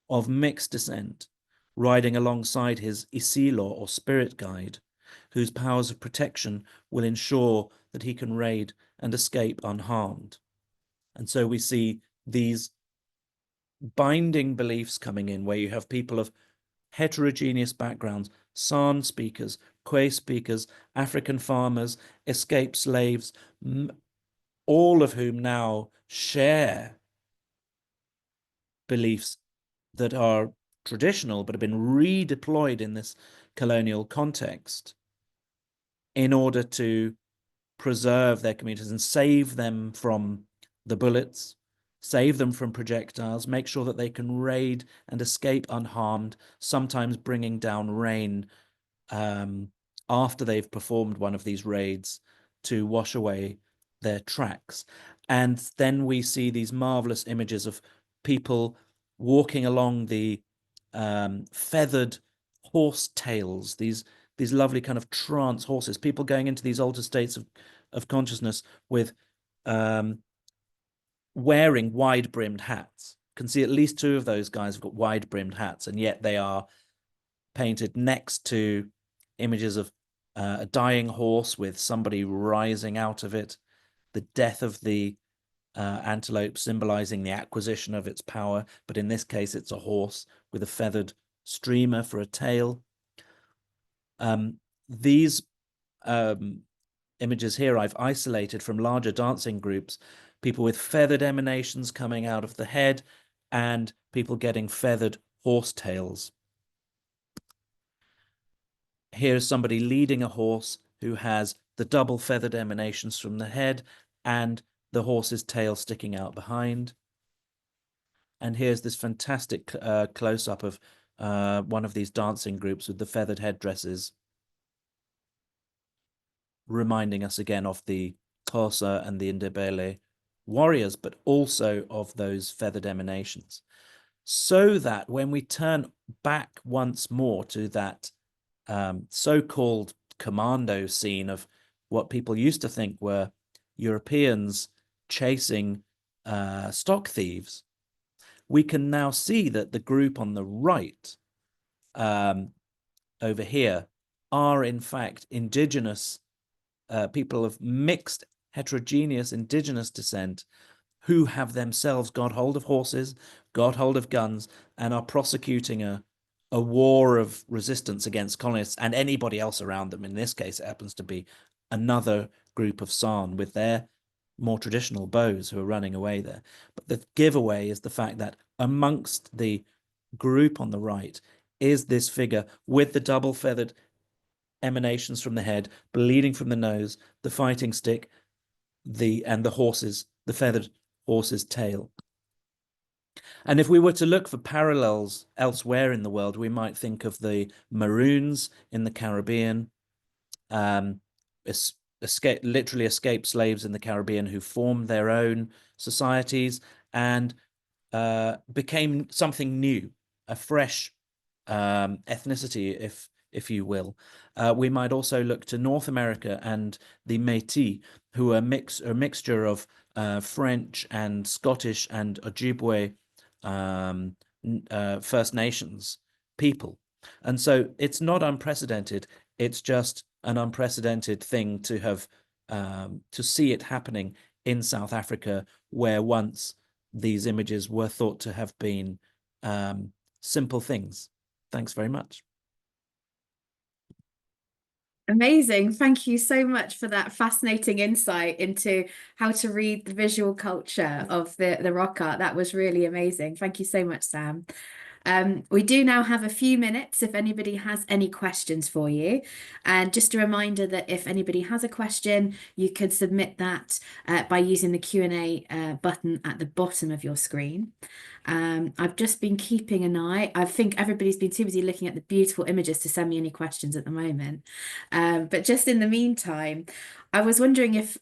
of mixed descent riding alongside his Isilo or spirit guide, whose powers of protection will ensure that he can raid and escape unharmed. And so we see these binding beliefs coming in, where you have people of heterogeneous backgrounds, San speakers, Kwe speakers, African farmers, escaped slaves, all of whom now share beliefs that are traditional but have been redeployed in this colonial context in order to preserve their communities and save them from the bullets, save them from projectiles, make sure that they can raid and escape unharmed, sometimes bringing down rain after they've performed one of these raids to wash away their tracks. And then we see these marvelous images of people walking along the feathered horse tails, these lovely kind of trance horses, people going into these altered states of consciousness with wearing wide-brimmed hats. You can see at least two of those guys have got wide-brimmed hats, and yet they are painted next to images of a dying horse with somebody rising out of it, the death of the antelope symbolizing the acquisition of its power, but in this case it's a horse with a feathered streamer for a tail. These images here I've isolated from larger dancing groups, people with feathered emanations coming out of the head and people getting feathered horse tails. Here's somebody leading a horse who has the double feathered emanations from the head and the horse's tail sticking out behind. And here's this fantastic close-up of one of these dancing groups with the feathered headdresses, reminding us again of the Xhosa and the Ndebele warriors, but also of those feathered emanations. So that when we turn back once more to that so-called commando scene of what people used to think were Europeans chasing stock thieves, we can now see that the group on the right over here are in fact indigenous people of mixed, heterogeneous indigenous descent who have themselves got hold of horses, got hold of guns, and are prosecuting a war of resistance against colonists and anybody else around them. In this case, it happens to be another group of San with their more traditional bows who are running away there. But the giveaway is the fact that amongst the group on the right is this figure with the double feathered emanations from the head, bleeding from the nose, the fighting stick, and the feathered horse's tail. And if we were to look for parallels elsewhere in the world, we might think of the Maroons in the Caribbean, literally escaped slaves in the Caribbean who formed their own societies and became something new, a fresh ethnicity, if you will. We might also look to North America and the Métis, who are a mixture of French and Scottish and Ojibwe First Nations people. And so it's not unprecedented. It's just an unprecedented thing to have to see it happening in South Africa, where once these images were thought to have been simple things. Thanks very much. Amazing. Thank you so much for that fascinating insight into how to read the visual culture of the rock art. That was really amazing. Thank you so much, Sam. We do now have a few minutes if anybody has any questions for you. And just a reminder that if anybody has a question, you could submit that by using the Q&A button at the bottom of your screen. I've just been keeping an eye. I think everybody's been too busy looking at the beautiful images to send me any questions at the moment. But just in the meantime, I was wondering if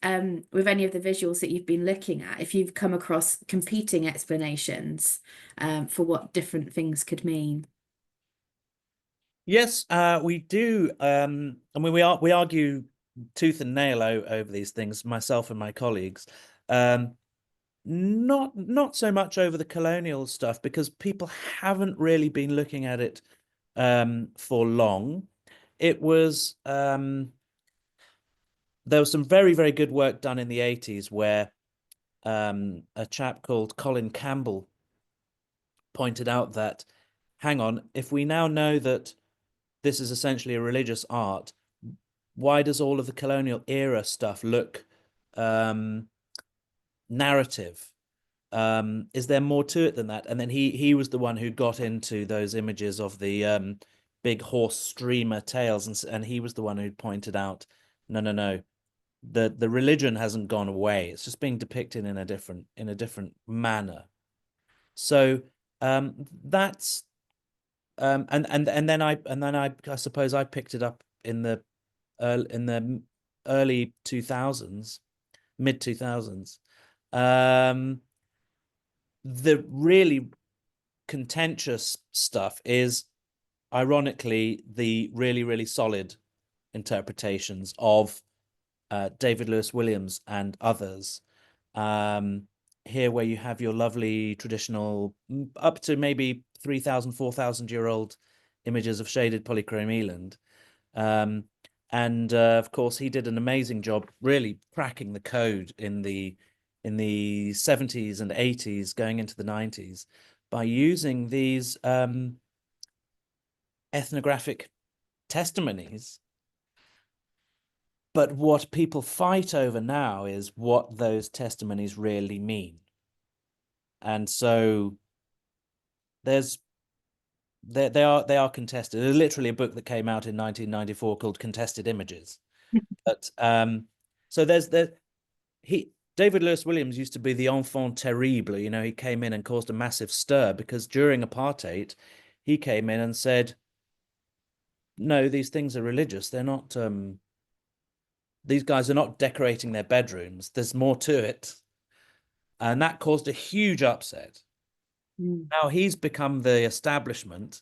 with any of the visuals that you've been looking at, if you've come across competing explanations for what different things could mean. Yes, we do. I mean, we argue tooth and nail over these things, myself and my colleagues. Not so much over the colonial stuff, because people haven't really been looking at it for long. It was there was some very, very good work done in the 80s where a chap called Colin Campbell pointed out that, hang on, if we now know that this is essentially a religious art, why does all of the colonial era stuff look narrative? Is there more to it than that? And then he was the one who got into those images of the big horse streamer tails, and he was the one who pointed out, no, the religion hasn't gone away. It's just being depicted in a different manner. So that's and then I suppose I picked it up in the early 2000s, mid 2000s. The really contentious stuff is, ironically, the really, really solid interpretations of David Lewis Williams and others. Here, where you have your lovely traditional, up to maybe 3,000, 4,000-year-old images of shaded polychrome eland. And of course, he did an amazing job really cracking the code in the 70s and 80s, going into the 90s, by using these ethnographic testimonies. But what people fight over now is what those testimonies really mean. And so they are contested. There's literally a book that came out in 1994 called Contested Images. But so David Lewis Williams used to be the enfant terrible. You know, he came in and caused a massive stir because during apartheid, he came in and said, no, these things are religious. They're not, these guys are not decorating their bedrooms. There's more to it. And that caused a huge upset. Now he's become the establishment,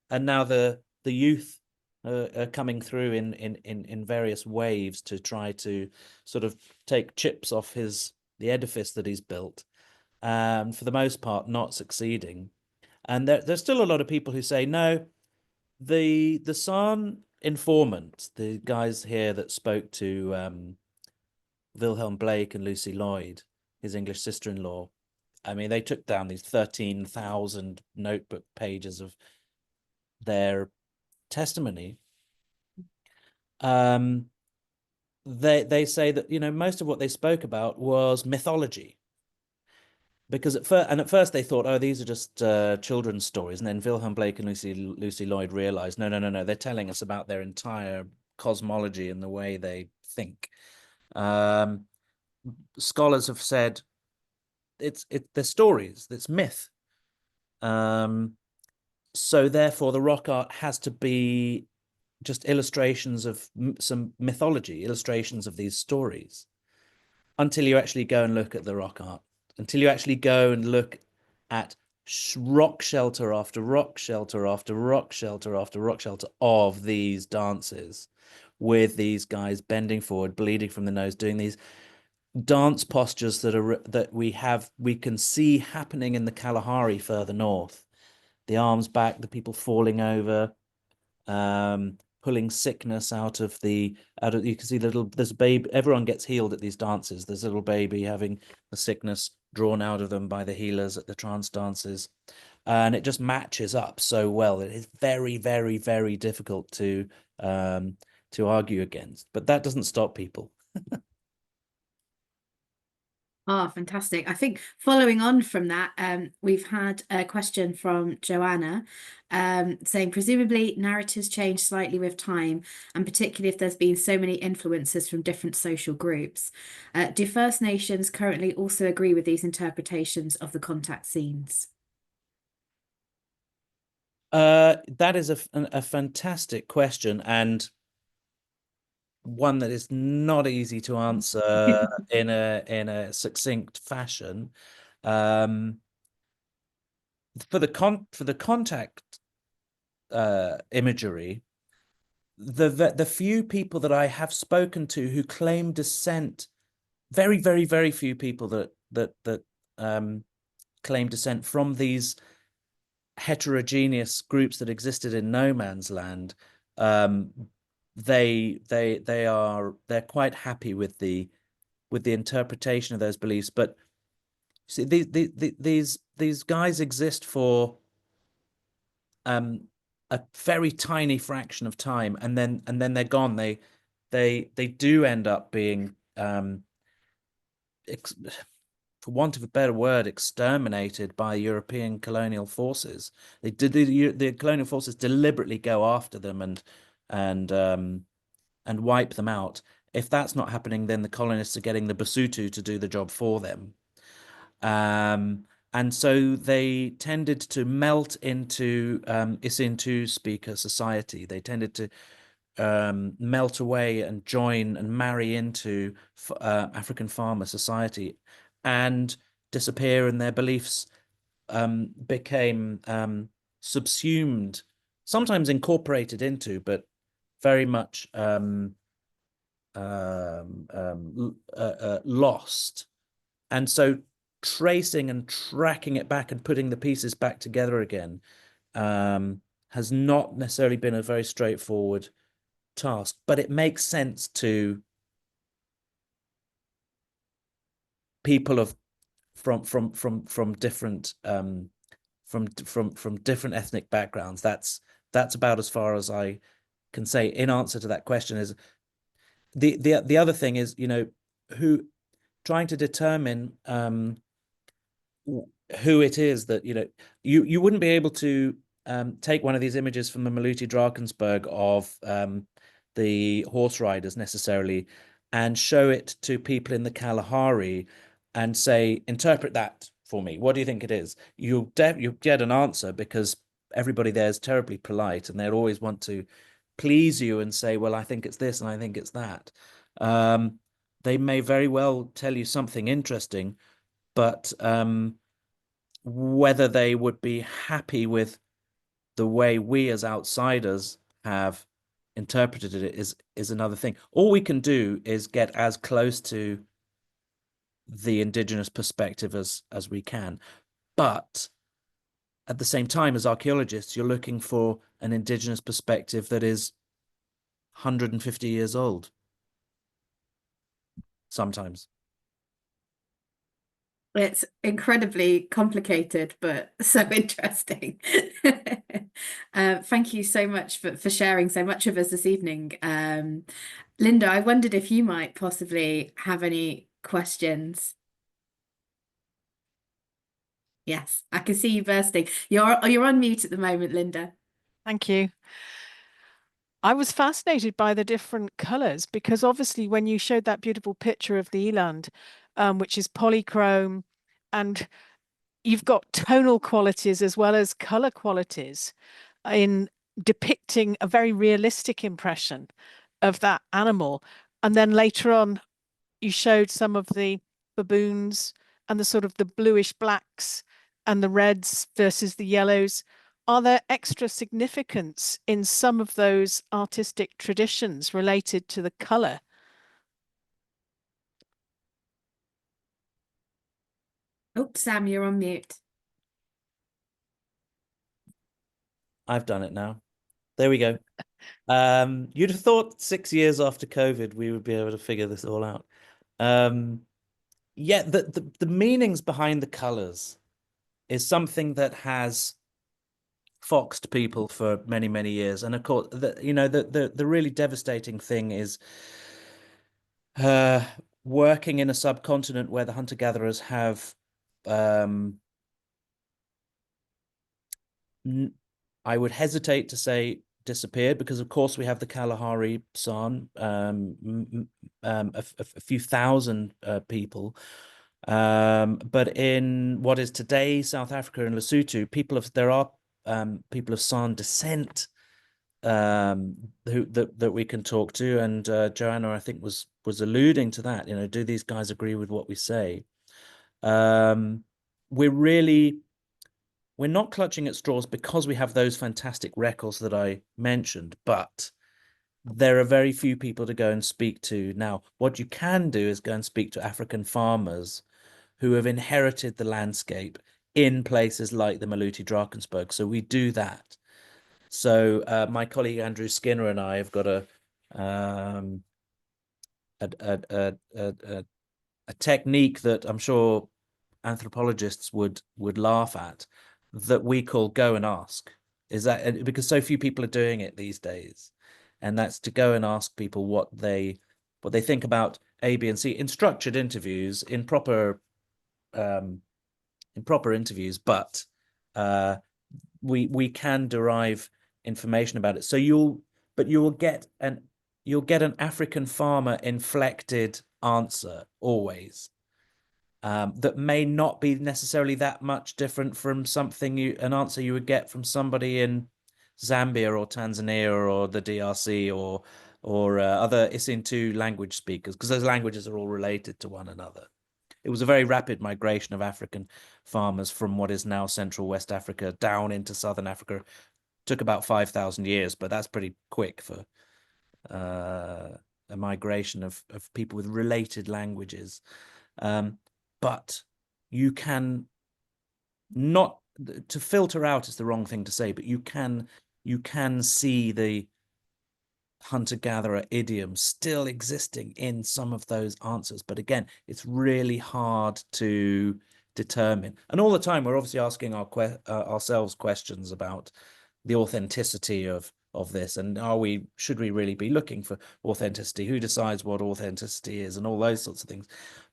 and now the youth are coming through in various waves to try to sort of take chips off the edifice that he's built, for the most part not succeeding. And there's still a lot of people who say, no, the San informant, the guys here that spoke to Wilhelm Blake and Lucy Lloyd, his English sister-in-law, I mean, they took down these 13,000 notebook pages of their testimony. They say that, you know, most of what they spoke about was mythology, because at first they thought, oh, these are just children's stories, and then Wilhelm Blake and Lucy Lloyd realized, no, they're telling us about their entire cosmology and the way they think. Scholars have said they're stories, it's myth. So therefore the rock art has to be just illustrations of some mythology, illustrations of these stories, until you actually go and look at the rock art, until you actually go and look at rock shelter after rock shelter after rock shelter after rock shelter of these dances, with these guys bending forward, bleeding from the nose, doing these dance postures that we can see happening in the Kalahari further north. The arms back, the people falling over, pulling sickness out of you can see there's a baby, everyone gets healed at these dances. There's a little baby having the sickness drawn out of them by the healers at the trance dances. And it just matches up so well. It is very, very, very difficult to argue against, but that doesn't stop people. Oh, fantastic. I think following on from that, we've had a question from Joanna saying, presumably narratives change slightly with time, and particularly if there's been so many influences from different social groups. Do First Nations currently also agree with these interpretations of the contact scenes? That is a fantastic question, and one that is not easy to answer in a succinct fashion. For the contact imagery, the few people that I have spoken to who claim descent, very, very, very few people that claim descent from these heterogeneous groups that existed in no man's land. They're quite happy with the interpretation of those beliefs. But see, these guys exist for a very tiny fraction of time, and then they're gone. They do end up being for want of a better word, exterminated by European colonial forces. The colonial forces deliberately go after them and wipe them out. If that's not happening, then the colonists are getting the Basutu to do the job for them. And so they tended to melt into Isintu speaker society. They tended to melt away and join and marry into African farmer society and disappear, and their beliefs became subsumed, sometimes incorporated into, but very much lost. And so tracing and tracking it back and putting the pieces back together again has not necessarily been a very straightforward task, but it makes sense to people from different from different ethnic backgrounds. That's about as far as I can say in answer to that question. Is the other thing is, who trying to determine who it is that you wouldn't be able to take one of these images from the Maluti Drakensberg of the horse riders necessarily and show it to people in the Kalahari and say, interpret that for me. What do you think it is? You'll get an answer, because everybody there is terribly polite and they'll always want to please you and say, well, I think it's this and I think it's that. They may very well tell you something interesting, but whether they would be happy with the way we as outsiders have interpreted it is another thing. All we can do is get as close to the indigenous perspective as we can. But at the same time, as archaeologists, you're looking for an indigenous perspective that is 150 years old sometimes. It's incredibly complicated, but so interesting. Thank you so much for sharing so much of us this evening. Linda, I wondered if you might possibly have any questions. Yes, I can see you bursting. You're on mute at the moment, Linda. Thank you. I was fascinated by the different colors, because obviously when you showed that beautiful picture of the eland, which is polychrome, and you've got tonal qualities as well as color qualities in depicting a very realistic impression of that animal. And then later on, you showed some of the baboons and the sort of the bluish blacks and the reds versus the yellows. Are there extra significance in some of those artistic traditions related to the color? Oh, Sam, you're on mute. I've done it now. There we go. You'd have thought 6 years after COVID, we would be able to figure this all out. Yeah, the meanings behind the colors is something that has foxed people for many, many years. And of course, the really devastating thing is working in a subcontinent where the hunter-gatherers have I would hesitate to say disappeared, because of course we have the Kalahari San, a few thousand people. But in what is today South Africa and Lesotho, there are people of San descent that we can talk to, and Joanna, I think, was alluding to that. Do these guys agree with what we say? We're not clutching at straws because we have those fantastic records that I mentioned, but there are very few people to go and speak to. Now, what you can do is go and speak to African farmers who have inherited the landscape in places like the Maluti Drakensberg. So we do that. So my colleague Andrew Skinner and I have got a technique that I'm sure anthropologists would laugh at, that we call go and ask. Is that because so few people are doing it these days, and that's to go and ask people what they think about A, B, and C in structured interviews, in proper interviews, but we can derive information about it. So you'll get an African farmer inflected answer always. That may not be necessarily that much different from an answer you would get from somebody in Zambia or Tanzania or the DRC or other Isintu language speakers, because those languages are all related to one another. It was a very rapid migration of African farmers from what is now Central West Africa down into Southern Africa. It took about 5,000 years, but that's pretty quick for a migration of people with related languages. But you can not, to filter out is the wrong thing to say, but you can see the hunter-gatherer idiom still existing in some of those answers. But again, it's really hard to determine. And all the time, we're obviously asking ourselves questions about the authenticity of this, and should we really be looking for authenticity? Who decides what authenticity is, and all those sorts of things.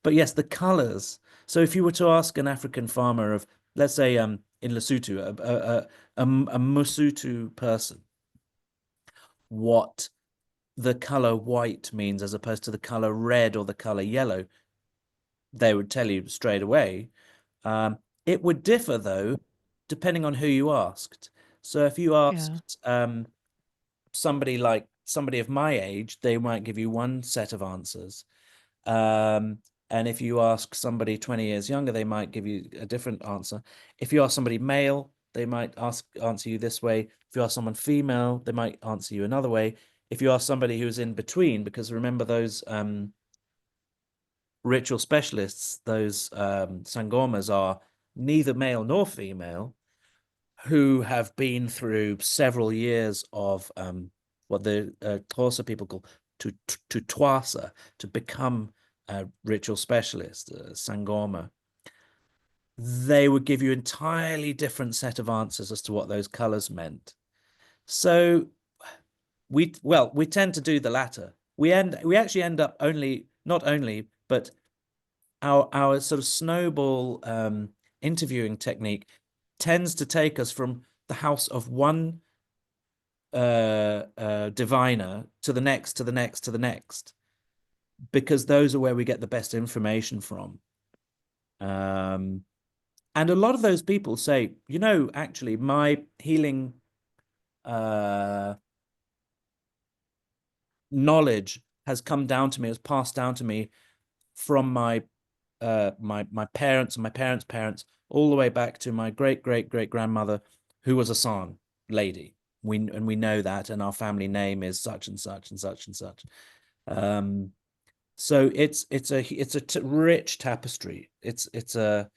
But yes, the colors. So if you were to ask an African farmer of, let's say, in Lesotho, a Mosotho person, what the color white means as opposed to the color red or the color yellow, they would tell you straight away. It would differ, though, depending on who you asked. So if you asked somebody of my age, they might give you one set of answers. And if you ask somebody 20 years younger, they might give you a different answer. If you ask somebody male, they might answer you this way. If you ask someone female, they might answer you another way. If you ask somebody who's in between, because remember those ritual specialists, those sangomas, are neither male nor female, who have been through several years of what the Xhosa people call to twasa, to become a ritual specialist, sangoma. They would give you an entirely different set of answers as to what those colors meant. So we tend to do the latter. We actually end up but our sort of snowball interviewing technique tends to take us from the house of one diviner to the next, to the next, to the next, because those are where we get the best information from. And a lot of those people say, actually, my healing knowledge has come down to me, has passed down to me from my parents and my parents' parents, all the way back to my great grandmother, who was a San lady. We know that, and our family name is such and such and such and such. So it's a rich tapestry. It's a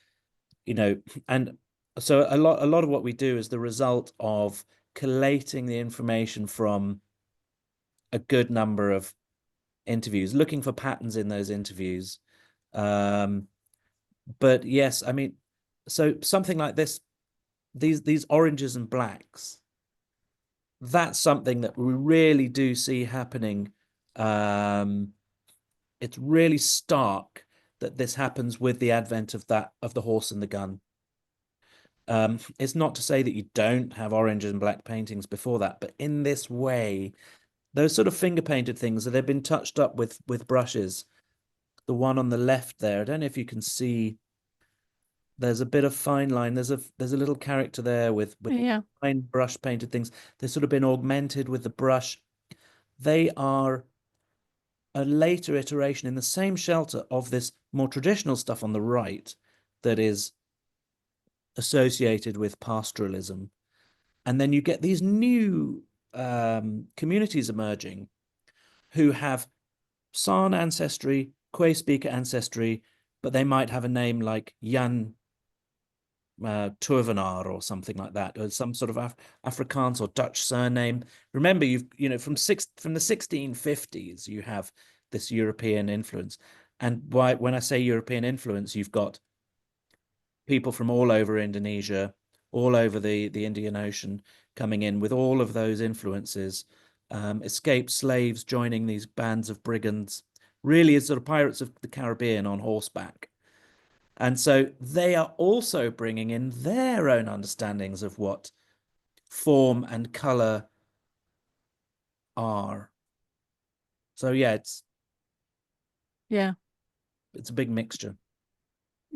and so a lot of what we do is the result of collating the information from a good number of interviews, looking for patterns in those interviews. But yes, I mean, so something like this, these oranges and blacks, that's something that we really do see happening. It's really stark that this happens with the advent of the horse and the gun. It's not to say that you don't have orange and black paintings before that, but in this way, those sort of finger painted things that have been touched up with brushes. The one on the left there, I don't know if you can see. There's a bit of fine line. There's a little character there with Yeah. fine brush painted things. They've sort of been augmented with the brush. They are a later iteration in the same shelter of this more traditional stuff on the right that is associated with pastoralism. And then you get these new communities emerging who have San ancestry, Kwe speaker ancestry, but they might have a name like Jan Tovenaar or something like that, or some sort of Afrikaans or Dutch surname. Remember, from the 1650s, you have this European influence. And when I say European influence, you've got people from all over Indonesia, all over the Indian Ocean coming in with all of those influences, escaped slaves joining these bands of brigands, really as sort of pirates of the Caribbean on horseback. And so they are also bringing in their own understandings of what form and color are. So yeah, it's a big mixture.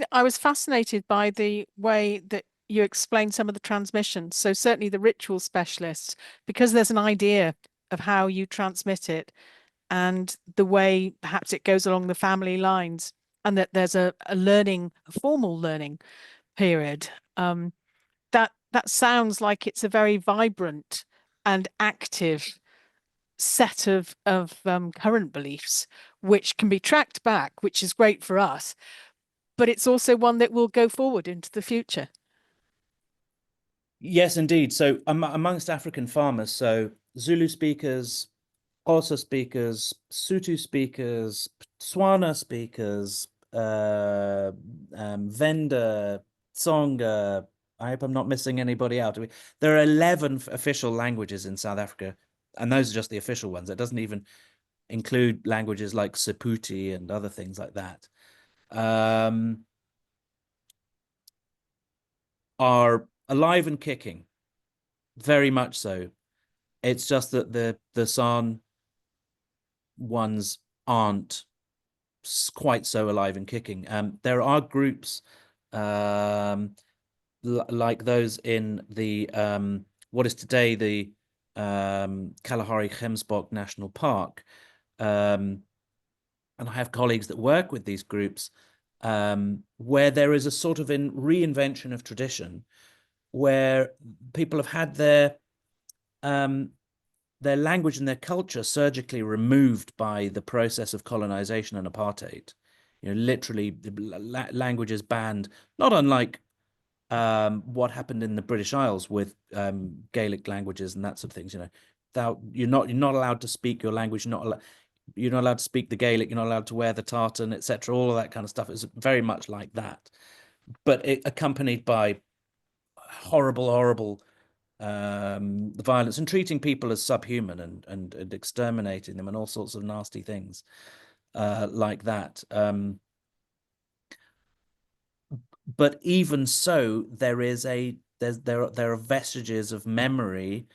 I was fascinated by the way that you explained some of the transmissions. So certainly the ritual specialists, because there's an idea of how you transmit it and the way perhaps it goes along the family lines, and that there's a formal learning period. That sounds like it's a very vibrant and active set of current beliefs, which can be tracked back, which is great for us, but it's also one that will go forward into the future. Yes, indeed. So amongst African farmers, so Zulu speakers, Xhosa speakers, Sotho speakers, Tswana speakers, Venda, Tsonga. I hope I'm not missing anybody out. There are 11 official languages in South Africa, and those are just the official ones. It doesn't even include languages like Sephuti and other things like that. Are alive and kicking, very much so. It's just that the San ones aren't quite so alive and kicking. There are groups like those in the what is today the Kalahari Gemsbok National Park, and I have colleagues that work with these groups, where there is a sort of reinvention of tradition, where people have had their language and their culture surgically removed by the process of colonization and apartheid. Literally, languages banned, not unlike what happened in the British Isles with Gaelic languages and that sort of things. You're not allowed to speak your language. You're not allowed to speak the Gaelic. You're not allowed to wear the tartan, etc. All of that kind of stuff is very much like that, but it accompanied by horrible the violence and treating people as subhuman and exterminating them and all sorts of nasty things like that. But even so, there are vestiges of memory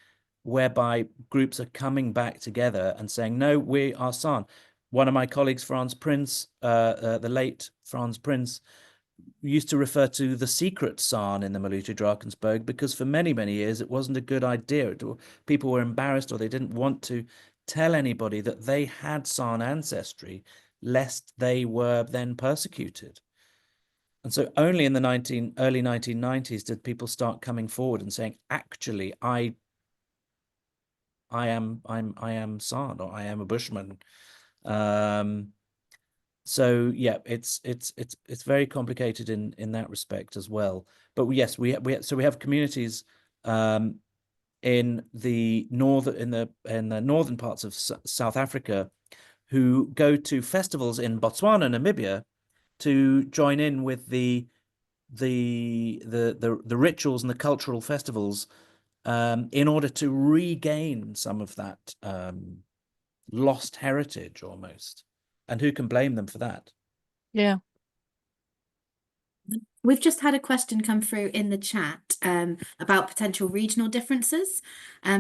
whereby groups are coming back together and saying, no, we are San. One of my colleagues, Franz Prince, the late Franz Prince, used to refer to the secret San in the Maluti Drakensberg because for many, many years it wasn't a good idea. People were embarrassed or they didn't want to tell anybody that they had San ancestry, lest they were then persecuted. And so only in the early 1990s did people start coming forward and saying, actually, I am San, or I am a Bushman. So yeah, it's very complicated in that respect as well. But yes, we have communities in the northern parts of South Africa who go to festivals in Botswana and Namibia to join in with the rituals and the cultural festivals in order to regain some of that lost heritage almost. And who can blame them for that? Yeah. We've just had a question come through in the chat about potential regional differences.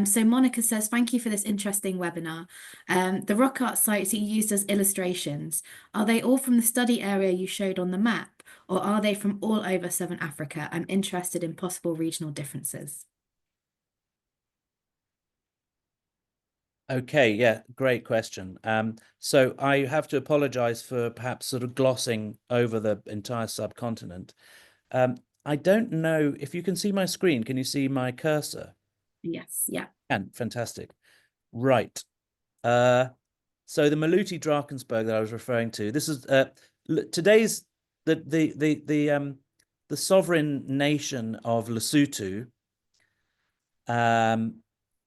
So Monica says, thank you for this interesting webinar. The rock art sites you used as illustrations, are they all from the study area you showed on the map, or are they from all over Southern Africa? I'm interested in possible regional differences. Okay, yeah, great question. So I have to apologize for perhaps sort of glossing over the entire subcontinent. I don't know if you can see my screen. Can you see my cursor? Yes, yeah. And fantastic. Right. So the Maluti Drakensberg that I was referring to, this is today's the sovereign nation of Lesotho,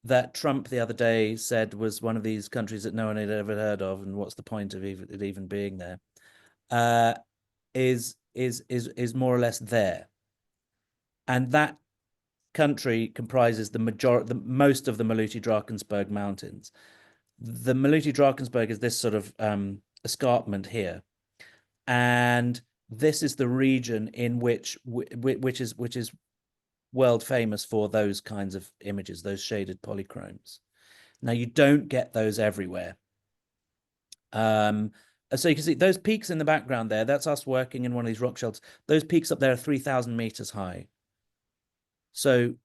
that Trump the other day said was one of these countries that no one had ever heard of, and what's the point of it even being there, is more or less there. And that country comprises most of the Maluti Drakensberg Mountains. The Maluti Drakensberg is this sort of escarpment here, and this is the region in which is world famous for those kinds of images, those shaded polychromes. Now you don't get those everywhere. So you can see those peaks in the background there. That's us working in one of these rock shelters. Those peaks up there are 3,000 meters high. So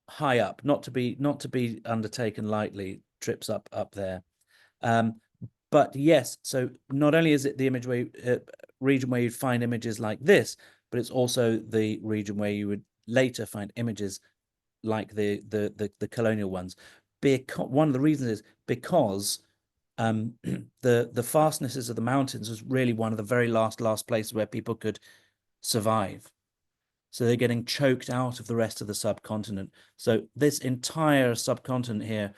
high up, not to be undertaken lightly, trips up there. But yes, so not only is it the image where region where you'd find images like this, but it's also the region where you would later find images like the colonial ones. Because one of the reasons is because the fastnesses of the mountains was really one of the very last places where people could survive. So they're getting choked out of the rest of the subcontinent. So this entire subcontinent here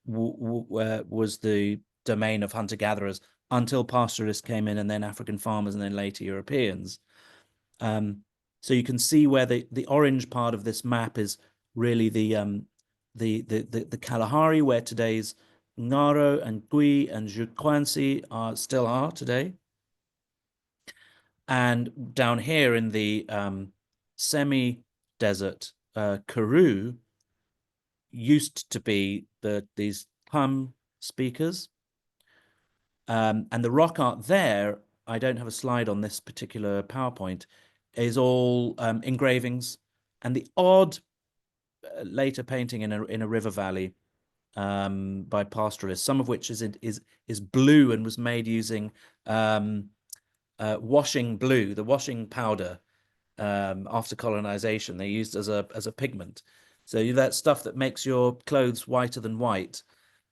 was the domain of hunter-gatherers until pastoralists came in, and then African farmers, and then later Europeans. So you can see where the orange part of this map is really the Kalahari, where today's Ngaro and Gui and Zhukwansi still are today. And down here in the semi-desert, Karoo used to be these Pam speakers. And the rock art there, I don't have a slide on this particular PowerPoint, is all engravings and the odd later painting in a river valley by pastoralists, some of which is blue and was made using washing blue, the washing powder after colonization. They used as a pigment. So that stuff that makes your clothes whiter than white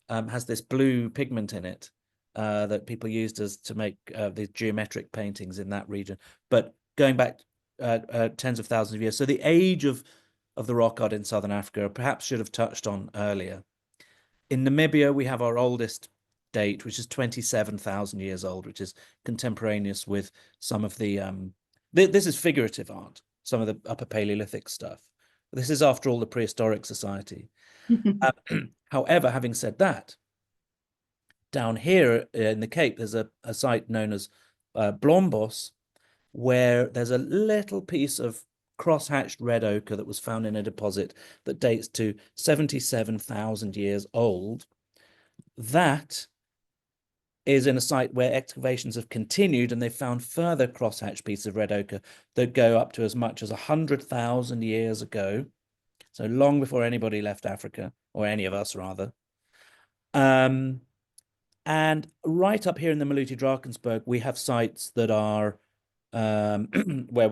has this blue pigment in it that people used to make these geometric paintings in that region. But going back tens of thousands of years, so the age of the rock art in Southern Africa perhaps should have touched on earlier. In Namibia, we have our oldest date, which is 27,000 years old, which is contemporaneous with some of the this is figurative art, some of the Upper Paleolithic stuff. This is, after all, the Prehistoric Society. However, having said that, down here in the Cape, there's a site known as Blombos, where there's a little piece of cross-hatched red ochre that was found in a deposit that dates to 77,000 years old. That is in a site where excavations have continued, and they've found further cross-hatched pieces of red ochre that go up to as much as 100,000 years ago. So long before anybody left Africa, or any of us rather. And right up here in the Maluti Drakensberg, we have sites that are where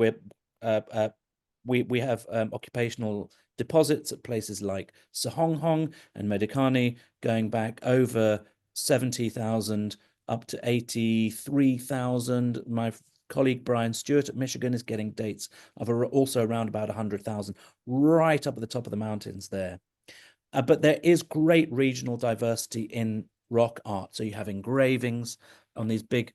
we have occupational deposits at places like Sahonghong and Medikani going back over 70,000 up to 83,000. My colleague Brian Stewart at Michigan is getting dates of also around about 100,000, right up at the top of the mountains there. But there is great regional diversity in rock art. So you have engravings on these big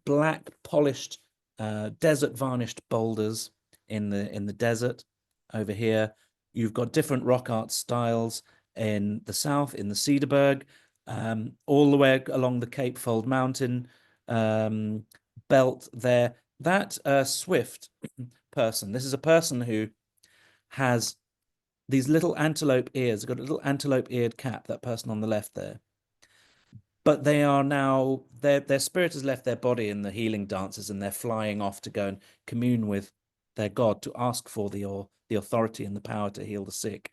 black polished desert varnished boulders in the desert over here. You've got different rock art styles in the south, in the Cedarburg, all the way along the Cape Fold Mountain belt there. That Swift person, this is a person who has these little antelope ears, got a little antelope eared cap, that person on the left there. But they are now, their spirit has left their body in the healing dances, and they're flying off to go and commune with their god, to ask for the authority and the power to heal the sick.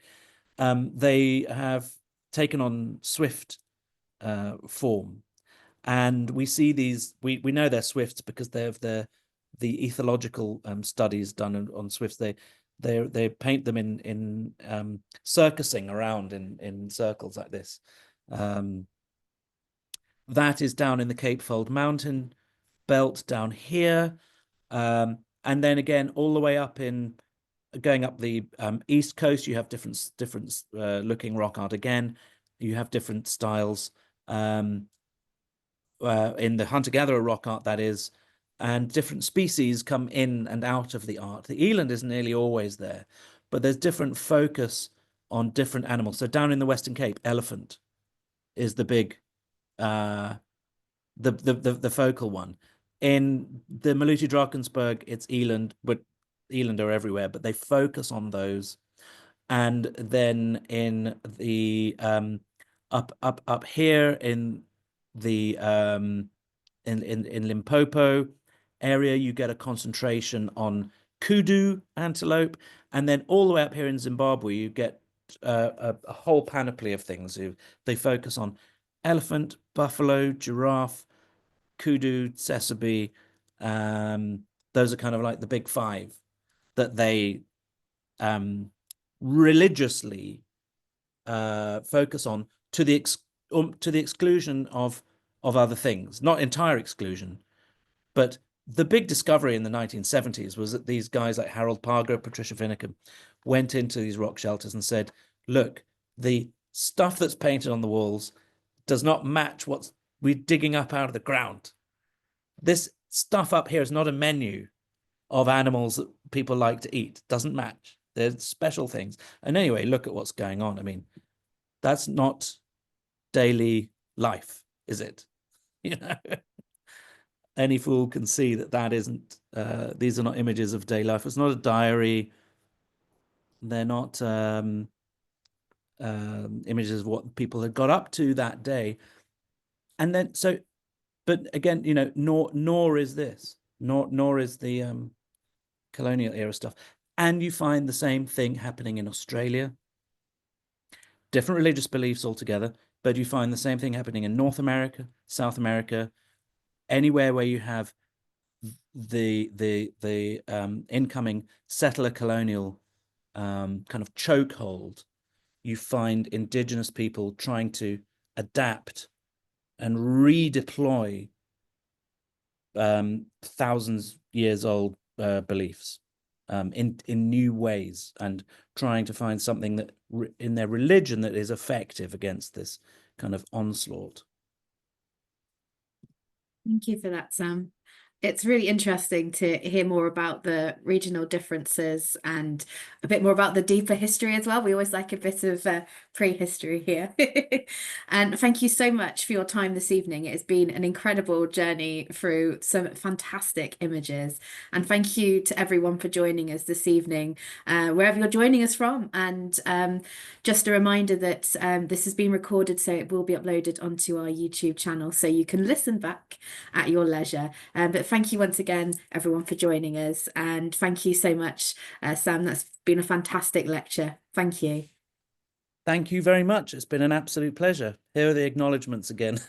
They have taken on Swift form, and we see these, we know they're Swifts because they have the ethological studies done on Swifts. They paint them in circusing around in circles like this. That is down in the Cape Fold Mountain belt down here. And then again, all the way up going up the East Coast, you have different looking rock art again. You have different styles in the hunter-gatherer rock art, that is, and different species come in and out of the art. The eland is nearly always there, but there's different focus on different animals. So down in the Western Cape, elephant is the big the focal one. In the Maluti Drakensberg, it's eland, but eland are everywhere, but they focus on those. And then in the up here in the in Limpopo area, you get a concentration on kudu antelope, and then all the way up here in Zimbabwe, you get a whole panoply of things. They focus on elephant, buffalo, giraffe, kudu, tsessebe. Those are kind of like the big five that they religiously focus on, to the exclusion of other things. Not entire exclusion, but the big discovery in the 1970s was that these guys like Harold Parger, Patricia Finicum, went into these rock shelters and said, look, the stuff that's painted on the walls does not match what we're digging up out of the ground. This stuff up here is not a menu of animals that people like to eat. Doesn't match. There's special things. And anyway, look at what's going on. I mean, that's not daily life, is it? You know, any fool can see that isn't, these are not images of daily life. It's not a diary. They're not images of what people had got up to that day. And then, so, but again, you know, nor is this, nor is the colonial era stuff. And you find the same thing happening in Australia. Different religious beliefs altogether, but you find the same thing happening in North America, South America, anywhere where you have the incoming settler colonial kind of chokehold. You find indigenous people trying to adapt and redeploy thousands years old beliefs in new ways, and trying to find something that in their religion that is effective against this kind of onslaught. Thank you for that, Sam. It's really interesting to hear more about the regional differences and a bit more about the deeper history as well. We always like a bit of prehistory here. And thank you so much for your time this evening. It has been an incredible journey through some fantastic images. And thank you to everyone for joining us this evening, wherever you're joining us from. And just a reminder that this has been recorded, so it will be uploaded onto our YouTube channel, so you can listen back at your leisure. But thank you once again, everyone, for joining us. And thank you so much, Sam. That's been a fantastic lecture. Thank you. Thank you very much. It's been an absolute pleasure. Here are the acknowledgements again.